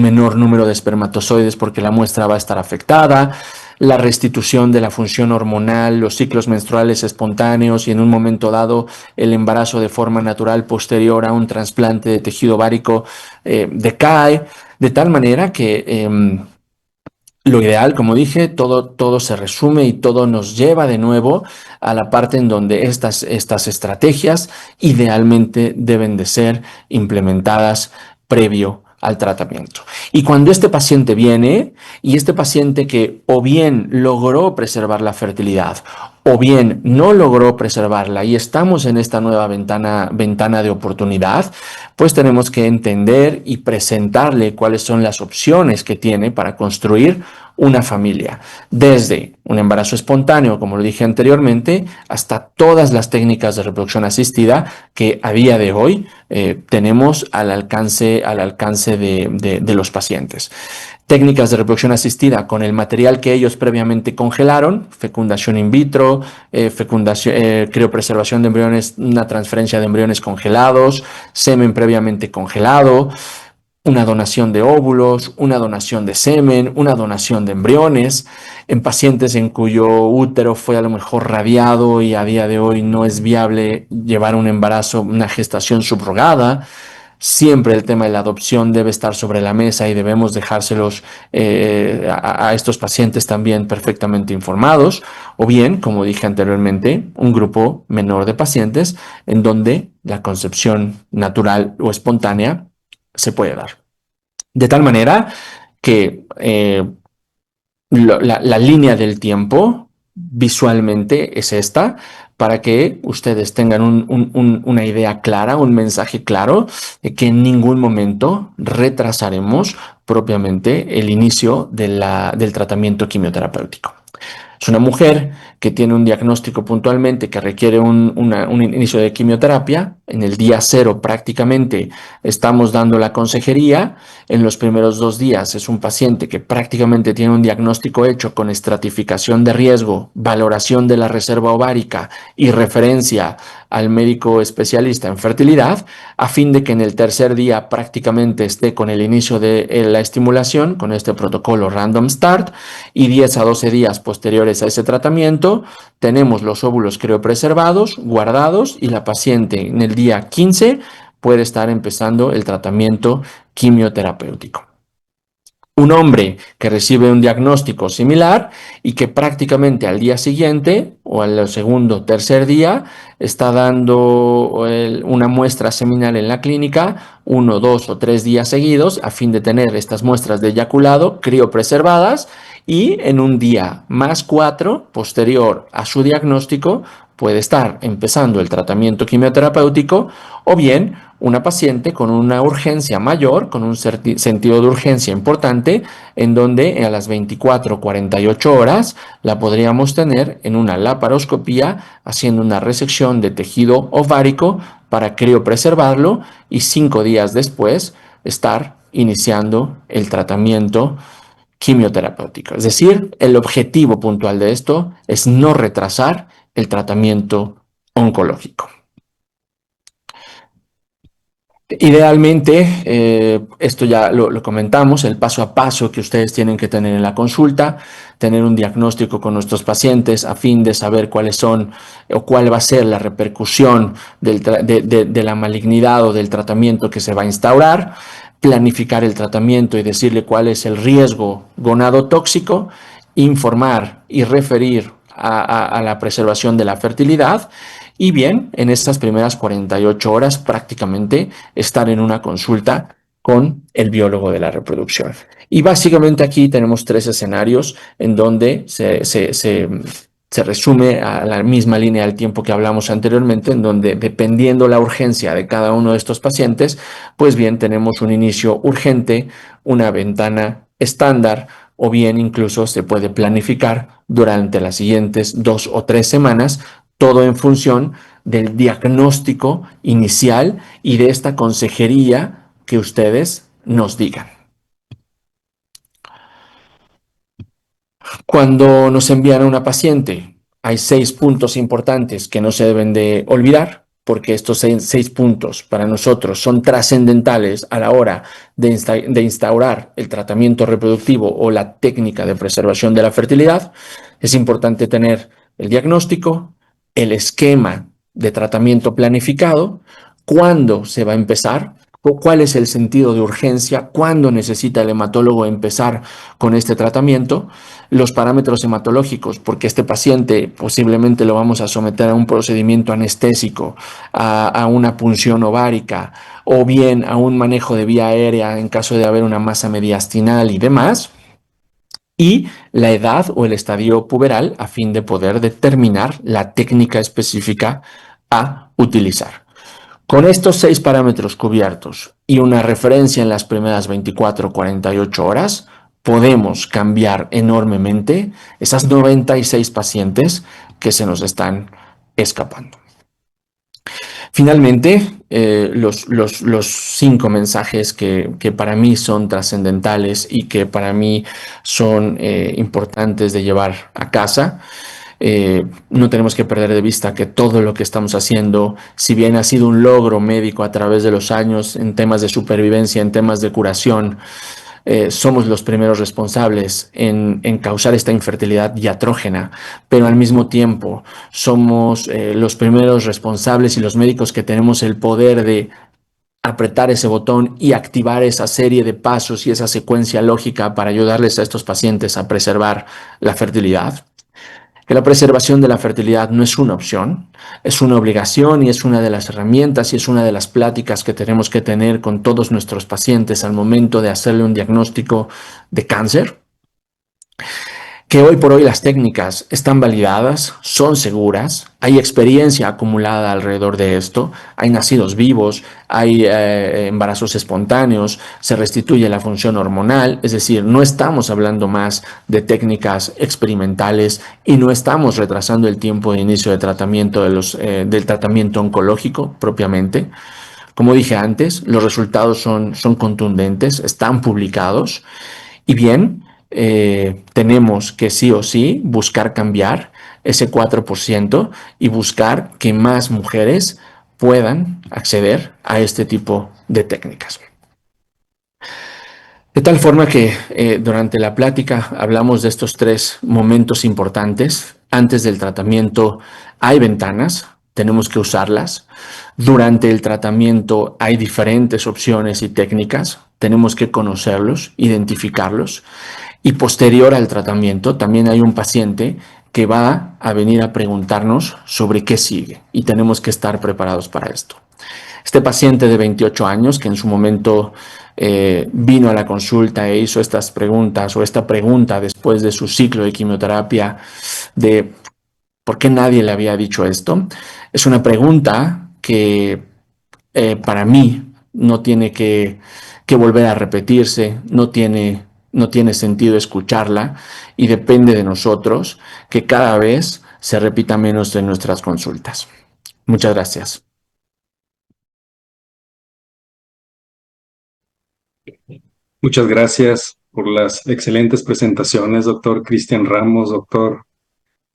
menor número de espermatozoides porque la muestra va a estar afectada. La restitución de la función hormonal, los ciclos menstruales espontáneos y en un momento dado el embarazo de forma natural posterior a un trasplante de tejido ovárico decae, de tal manera que lo ideal, como dije, todo se resume y todo nos lleva de nuevo a la parte en donde estas estrategias idealmente deben de ser implementadas previo al tratamiento. Y cuando este paciente viene, y este paciente que o bien logró preservar la fertilidad o bien no logró preservarla y estamos en esta nueva ventana de oportunidad, pues tenemos que entender y presentarle cuáles son las opciones que tiene para construir una familia, desde un embarazo espontáneo, como lo dije anteriormente, hasta todas las técnicas de reproducción asistida que a día de hoy tenemos al alcance de los pacientes. Técnicas de reproducción asistida con el material que ellos previamente congelaron, fecundación in vitro, criopreservación de embriones, una transferencia de embriones congelados, semen previamente congelado, una donación de óvulos, una donación de semen, una donación de embriones, en pacientes en cuyo útero fue a lo mejor radiado y a día de hoy no es viable llevar un embarazo, una gestación subrogada. Siempre el tema de la adopción debe estar sobre la mesa y debemos dejárselos a estos pacientes también perfectamente informados. O bien, como dije anteriormente, un grupo menor de pacientes en donde la concepción natural o espontánea se puede dar. De tal manera que la línea del tiempo visualmente es esta, para que ustedes tengan una idea clara, un mensaje claro de que en ningún momento retrasaremos propiamente el inicio del tratamiento quimioterapéutico. Es una mujer que tiene un diagnóstico puntualmente que requiere un inicio de quimioterapia. En el día 0 prácticamente estamos dando la consejería. En los primeros 2 días es un paciente que prácticamente tiene un diagnóstico hecho con estratificación de riesgo, valoración de la reserva ovárica y referencia al médico especialista en fertilidad, a fin de que en el tercer día prácticamente esté con el inicio de la estimulación con este protocolo Random Start, y 10 a 12 días posteriores a ese tratamiento tenemos los óvulos criopreservados, guardados, y la paciente en el día 15 puede estar empezando el tratamiento quimioterapéutico. Un hombre que recibe un diagnóstico similar y que prácticamente al día siguiente o al segundo o tercer día está dando una muestra seminal en la clínica 1, 2 o 3 días seguidos, a fin de tener estas muestras de eyaculado criopreservadas, y en un día más 4 posterior a su diagnóstico puede estar empezando el tratamiento quimioterapéutico, o bien una paciente con una urgencia mayor, con un sentido de urgencia importante, en donde a las 24 o 48 horas la podríamos tener en una laparoscopía haciendo una resección de tejido ovárico para criopreservarlo, y 5 días después estar iniciando el tratamiento quimioterapéutico. Es decir, el objetivo puntual de esto es no retrasar el tratamiento oncológico. Idealmente, esto ya lo comentamos, el paso a paso que ustedes tienen que tener en la consulta, tener un diagnóstico con nuestros pacientes a fin de saber cuáles son o cuál va a ser la repercusión de la malignidad o del tratamiento que se va a instaurar, planificar el tratamiento y decirle cuál es el riesgo gonadotóxico, informar y referir a la preservación de la fertilidad. Y bien, en estas primeras 48 horas prácticamente estar en una consulta con el biólogo de la reproducción. Y básicamente aquí tenemos 3 escenarios en donde se resume a la misma línea del tiempo que hablamos anteriormente, en donde, dependiendo la urgencia de cada uno de estos pacientes, pues bien, tenemos un inicio urgente, una ventana estándar, o bien incluso se puede planificar durante las siguientes 2 o 3 semanas, todo en función del diagnóstico inicial y de esta consejería que ustedes nos digan. Cuando nos envían a una paciente, hay 6 puntos importantes que no se deben de olvidar, porque estos 6 puntos para nosotros son trascendentales a la hora de instaurar el tratamiento reproductivo o la técnica de preservación de la fertilidad. Es importante tener el diagnóstico, el esquema de tratamiento planificado, cuándo se va a empezar, cuál es el sentido de urgencia, cuándo necesita el hematólogo empezar con este tratamiento, los parámetros hematológicos, porque este paciente posiblemente lo vamos a someter a un procedimiento anestésico, a una punción ovárica, o bien a un manejo de vía aérea en caso de haber una masa mediastinal y demás. y la edad o el estadio puberal a fin de poder determinar la técnica específica a utilizar. Con estos 6 parámetros cubiertos y una referencia en las primeras 24 o 48 horas, podemos cambiar enormemente esas 96 pacientes que se nos están escapando. Finalmente, los 5 mensajes que para mí son trascendentales y que para mí son importantes de llevar a casa. No tenemos que perder de vista que todo lo que estamos haciendo, si bien ha sido un logro médico a través de los años en temas de supervivencia, en temas de curación, somos los primeros responsables en causar esta infertilidad diatrógena, pero al mismo tiempo somos los primeros responsables y los médicos que tenemos el poder de apretar ese botón y activar esa serie de pasos y esa secuencia lógica para ayudarles a estos pacientes a preservar la fertilidad. Que la preservación de la fertilidad no es una opción, es una obligación y es una de las herramientas y es una de las pláticas que tenemos que tener con todos nuestros pacientes al momento de hacerle un diagnóstico de cáncer. Que hoy por hoy las técnicas están validadas, son seguras, hay experiencia acumulada alrededor de esto, hay nacidos vivos, hay embarazos espontáneos, se restituye la función hormonal, es decir, no estamos hablando más de técnicas experimentales y no estamos retrasando el tiempo de inicio de tratamiento del tratamiento oncológico propiamente. Como dije antes, los resultados son contundentes, están publicados y bien, tenemos que sí o sí buscar cambiar ese 4% y buscar que más mujeres puedan acceder a este tipo de técnicas. De tal forma que durante la plática hablamos de estos 3 momentos importantes. Antes del tratamiento hay ventanas, tenemos que usarlas. Durante el tratamiento hay diferentes opciones y técnicas, tenemos que conocerlos, identificarlos. Y posterior al tratamiento también hay un paciente que va a venir a preguntarnos sobre qué sigue y tenemos que estar preparados para esto. Este paciente de 28 años que en su momento vino a la consulta e hizo estas preguntas o esta pregunta después de su ciclo de quimioterapia de ¿por qué nadie le había dicho esto? Es una pregunta que para mí no tiene que volver a repetirse, no tiene sentido escucharla y depende de nosotros que cada vez se repita menos en nuestras consultas. Muchas gracias. Muchas gracias por las excelentes presentaciones, doctor Cristian Ramos, doctor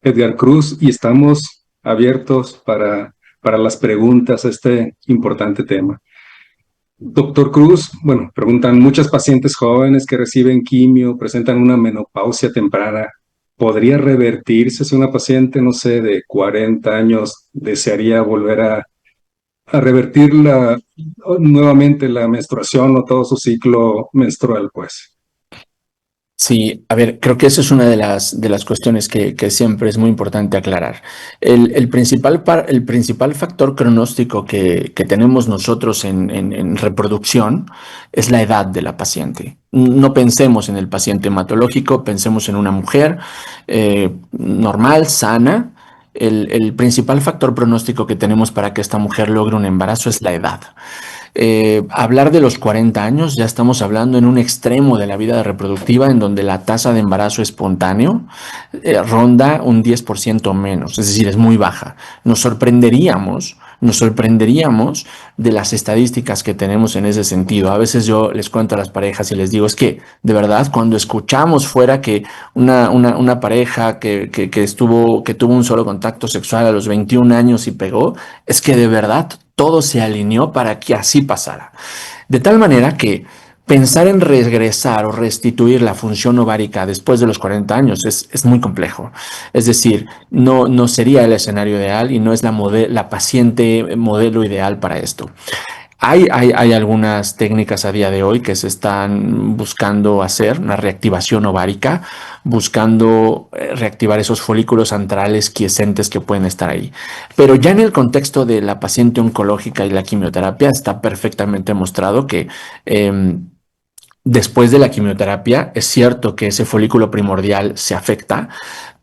Edgar Cruz, y estamos abiertos para las preguntas a este importante tema. Doctor Cruz, bueno, preguntan, muchas pacientes jóvenes que reciben quimio presentan una menopausia temprana. ¿Podría revertirse si una paciente, no sé, de 40 años desearía volver a revertir nuevamente la menstruación o todo su ciclo menstrual, pues? Sí, a ver, creo que esa es una de las cuestiones que siempre es muy importante aclarar. El principal factor cronóstico que tenemos nosotros en reproducción es la edad de la paciente. No pensemos en el paciente hematológico, pensemos en una mujer normal, sana. El principal factor pronóstico que tenemos para que esta mujer logre un embarazo es la edad. Hablar de los 40 años, ya estamos hablando en un extremo de la vida reproductiva en donde la tasa de embarazo espontáneo ronda un 10% menos, es decir, es muy baja. Nos sorprenderíamos de las estadísticas que tenemos en ese sentido. A veces yo les cuento a las parejas y les digo, es que de verdad cuando escuchamos fuera que una pareja que tuvo un solo contacto sexual a los 21 años y pegó, es que de verdad todo se alineó para que así pasara. De tal manera que pensar en regresar o restituir la función ovárica después de los 40 años es muy complejo. Es decir, no sería el escenario ideal y no es la paciente modelo ideal para esto. Hay algunas técnicas a día de hoy que se están buscando hacer, una reactivación ovárica, buscando reactivar esos folículos antrales quiescentes que pueden estar ahí. Pero ya en el contexto de la paciente oncológica y la quimioterapia está perfectamente mostrado que después de la quimioterapia, es cierto que ese folículo primordial se afecta,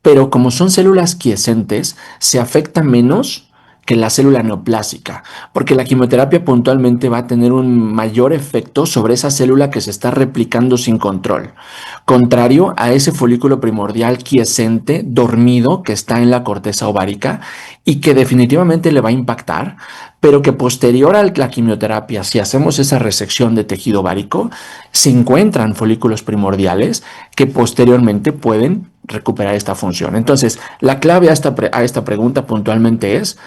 pero como son células quiescentes, se afecta menos que la célula neoplásica, porque la quimioterapia puntualmente va a tener un mayor efecto sobre esa célula que se está replicando sin control, contrario a ese folículo primordial quiescente, dormido, que está en la corteza ovárica y que definitivamente le va a impactar, pero que posterior a la quimioterapia, si hacemos esa resección de tejido ovárico, se encuentran folículos primordiales que posteriormente pueden recuperar esta función. Entonces, la clave a esta pregunta puntualmente es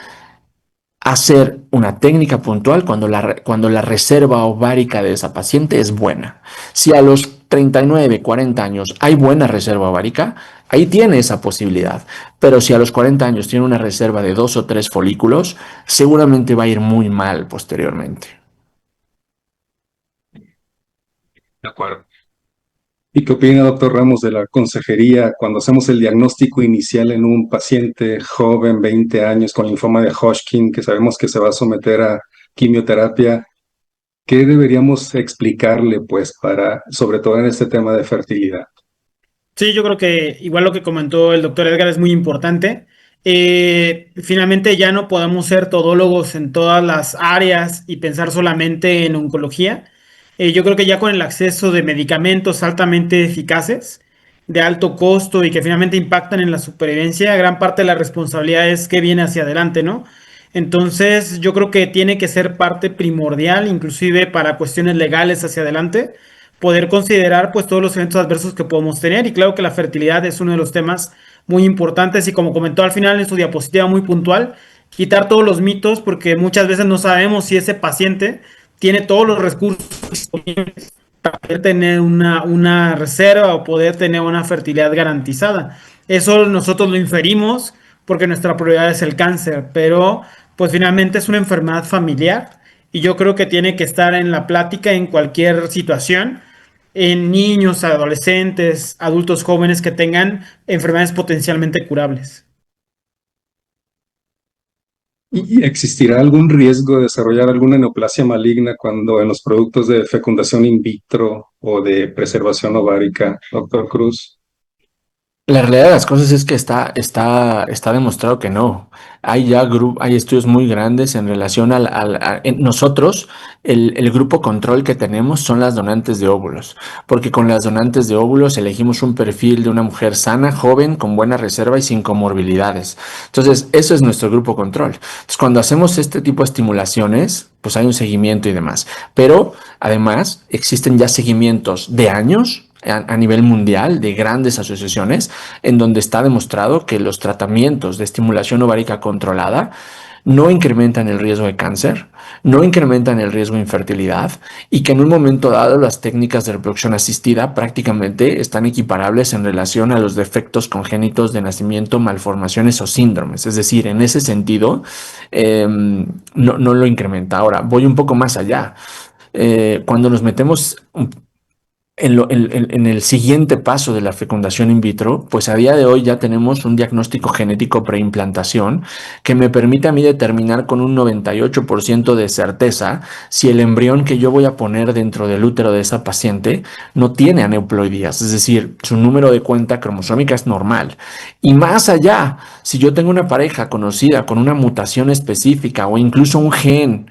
hacer una técnica puntual cuando la reserva ovárica de esa paciente es buena. Si a los 39, 40 años hay buena reserva ovárica, ahí tiene esa posibilidad. Pero si a los 40 años tiene una reserva de 2 o 3 folículos, seguramente va a ir muy mal posteriormente. De acuerdo. ¿Y qué opina, doctor Ramos, de la consejería cuando hacemos el diagnóstico inicial en un paciente joven, 20 años, con linfoma de Hodgkin, que sabemos que se va a someter a quimioterapia? ¿Qué deberíamos explicarle, pues, sobre todo en este tema de fertilidad? Sí, yo creo que igual lo que comentó el doctor Edgar es muy importante. Finalmente ya no podemos ser todólogos en todas las áreas y pensar solamente en oncología. Yo creo que ya con el acceso de medicamentos altamente eficaces, de alto costo y que finalmente impactan en la supervivencia, gran parte de la responsabilidad es que viene hacia adelante, ¿no? Entonces, yo creo que tiene que ser parte primordial, inclusive para cuestiones legales hacia adelante, poder considerar pues todos los eventos adversos que podemos tener. Y claro que la fertilidad es uno de los temas muy importantes y como comentó al final en su diapositiva muy puntual, quitar todos los mitos porque muchas veces no sabemos si ese paciente tiene todos los recursos disponibles para poder tener una reserva o poder tener una fertilidad garantizada. Eso nosotros lo inferimos porque nuestra prioridad es el cáncer, pero pues finalmente es una enfermedad familiar y yo creo que tiene que estar en la plática en cualquier situación, en niños, adolescentes, adultos jóvenes que tengan enfermedades potencialmente curables. ¿Y existirá algún riesgo de desarrollar alguna neoplasia maligna cuando en los productos de fecundación in vitro o de preservación ovárica, doctor Cruz? La realidad de las cosas es que está demostrado que no. Hay estudios muy grandes en relación nosotros, el grupo control que tenemos son las donantes de óvulos, porque con las donantes de óvulos elegimos un perfil de una mujer sana, joven, con buena reserva y sin comorbilidades. Entonces, eso es nuestro grupo control. Entonces, cuando hacemos este tipo de estimulaciones, pues hay un seguimiento y demás. Pero, además, existen ya seguimientos de años a nivel mundial de grandes asociaciones en donde está demostrado que los tratamientos de estimulación ovárica controlada no incrementan el riesgo de cáncer, no incrementan el riesgo de infertilidad y que en un momento dado las técnicas de reproducción asistida prácticamente están equiparables en relación a los defectos congénitos de nacimiento, malformaciones o síndromes. Es decir, en ese sentido, no lo incrementa. Ahora, voy un poco más allá. Cuando nos metemos en el siguiente paso de la fecundación in vitro, pues a día de hoy ya tenemos un diagnóstico genético preimplantación que me permite a mí determinar con un 98% de certeza si el embrión que yo voy a poner dentro del útero de esa paciente no tiene aneuploidías, es decir, su número de cuenta cromosómica es normal. Y más allá, si yo tengo una pareja conocida con una mutación específica o incluso un gen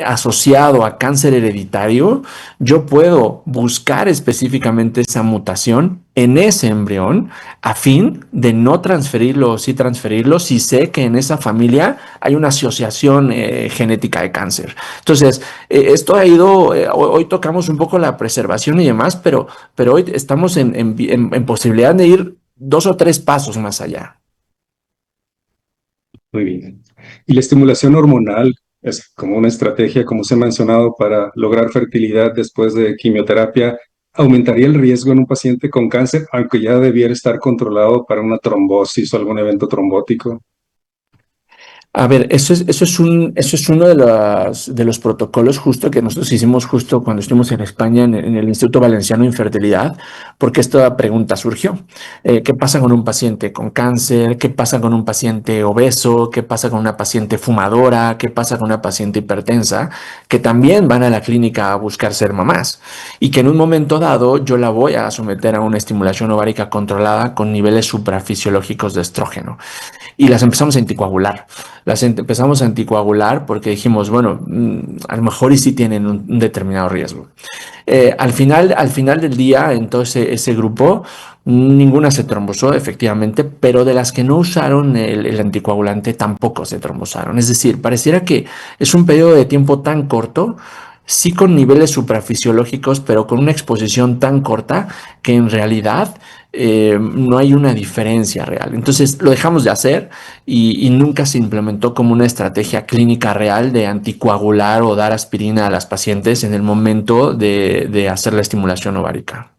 asociado a cáncer hereditario, yo puedo buscar específicamente esa mutación en ese embrión a fin de no transferirlo o sí transferirlo si sé que en esa familia hay una asociación genética de cáncer. Entonces, esto ha ido, hoy tocamos un poco la preservación y demás, pero hoy estamos en posibilidad de ir 2 o 3 pasos más allá. Muy bien. ¿Y la estimulación hormonal es como una estrategia, como se ha mencionado, para lograr fertilidad después de quimioterapia? ¿Aumentaría el riesgo en un paciente con cáncer, aunque ya debiera estar controlado para una trombosis o algún evento trombótico? A ver, eso es uno de los protocolos justo que nosotros hicimos justo cuando estuvimos en España en el Instituto Valenciano de Infertilidad, porque esta pregunta surgió. ¿Qué pasa con un paciente con cáncer? ¿Qué pasa con un paciente obeso? ¿Qué pasa con una paciente fumadora? ¿Qué pasa con una paciente hipertensa? Que también van a la clínica a buscar ser mamás y que en un momento dado yo la voy a someter a una estimulación ovárica controlada con niveles suprafisiológicos de estrógeno y las empezamos a anticoagular. Empezamos a anticoagular porque dijimos, bueno, a lo mejor y sí tienen un determinado riesgo. Al final del día, en todo ese grupo, ninguna se trombosó, efectivamente, pero de las que no usaron el anticoagulante tampoco se trombosaron. Es decir, pareciera que es un periodo de tiempo tan corto, sí con niveles suprafisiológicos, pero con una exposición tan corta que en realidad no hay una diferencia real. Entonces lo dejamos de hacer y nunca se implementó como una estrategia clínica real de anticoagular o dar aspirina a las pacientes en el momento de hacer la estimulación ovárica.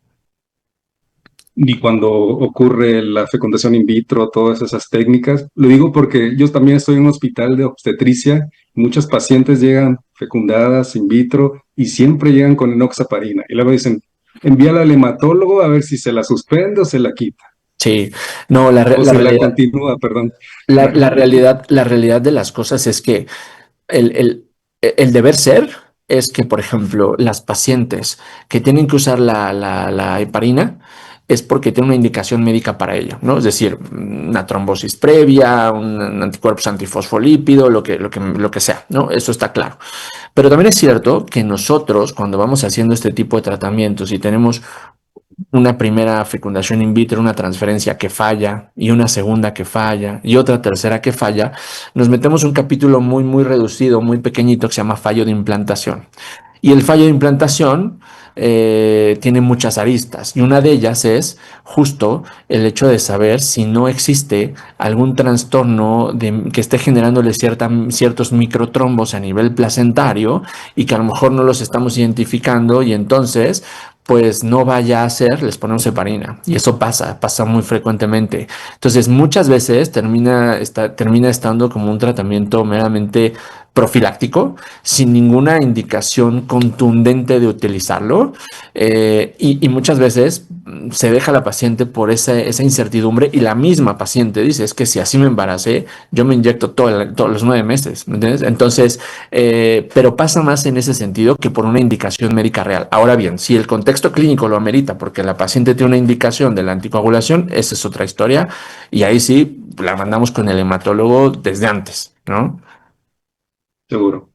Ni cuando ocurre la fecundación in vitro, todas esas técnicas. Lo digo porque yo también estoy en un hospital de obstetricia. Muchas pacientes llegan fecundadas in vitro y siempre llegan con enoxaparina. Y luego dicen, envíala al hematólogo a ver si se la suspende o se la quita. Sí, no, O se la continúa, perdón. la realidad de las cosas es que el, el, el deber ser es que, por ejemplo, las pacientes que tienen que usar la heparina es porque tienen una indicación médica para ello, ¿no? Es decir, una trombosis previa, un anticuerpos antifosfolípido, lo que sea, ¿no? Eso está claro. Pero también es cierto que nosotros, cuando vamos haciendo este tipo de tratamientos y tenemos una primera fecundación in vitro, una transferencia que falla y una segunda que falla y otra tercera que falla, nos metemos un capítulo muy reducido, muy pequeñito que se llama fallo de implantación. Y el fallo de implantación tiene muchas aristas y una de ellas es justo el hecho de saber si no existe algún trastorno que esté generándole ciertos microtrombos a nivel placentario y que a lo mejor no los estamos identificando y entonces pues no vaya a ser, les ponemos heparina. Y eso pasa muy frecuentemente. Entonces, muchas veces termina estando como un tratamiento meramente profiláctico, sin ninguna indicación contundente de utilizarlo. Y muchas veces se deja a la paciente por esa incertidumbre y la misma paciente dice, es que si así me embaracé, yo me inyecto todos los 9 meses, ¿me entiendes? Entonces, pero pasa más en ese sentido que por una indicación médica real. Ahora bien, si el contexto clínico lo amerita porque la paciente tiene una indicación de la anticoagulación, esa es otra historia y ahí sí la mandamos con el hematólogo desde antes, ¿no? Seguro.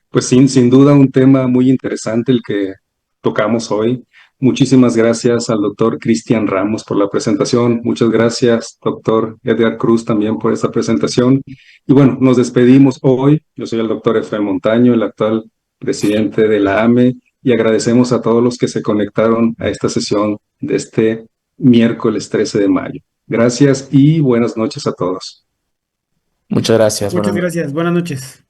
Pues sin duda un tema muy interesante el que tocamos hoy. Muchísimas gracias al doctor Cristian Ramos por la presentación. Muchas gracias, doctor Edgar Cruz, también por esta presentación. Y bueno, nos despedimos hoy. Yo soy el doctor Efraín Montaño, el actual presidente de la AME, y agradecemos a todos los que se conectaron a esta sesión de este miércoles 13 de mayo. Gracias y buenas noches a todos. Muchas gracias. Muchas gracias. Buenas noches.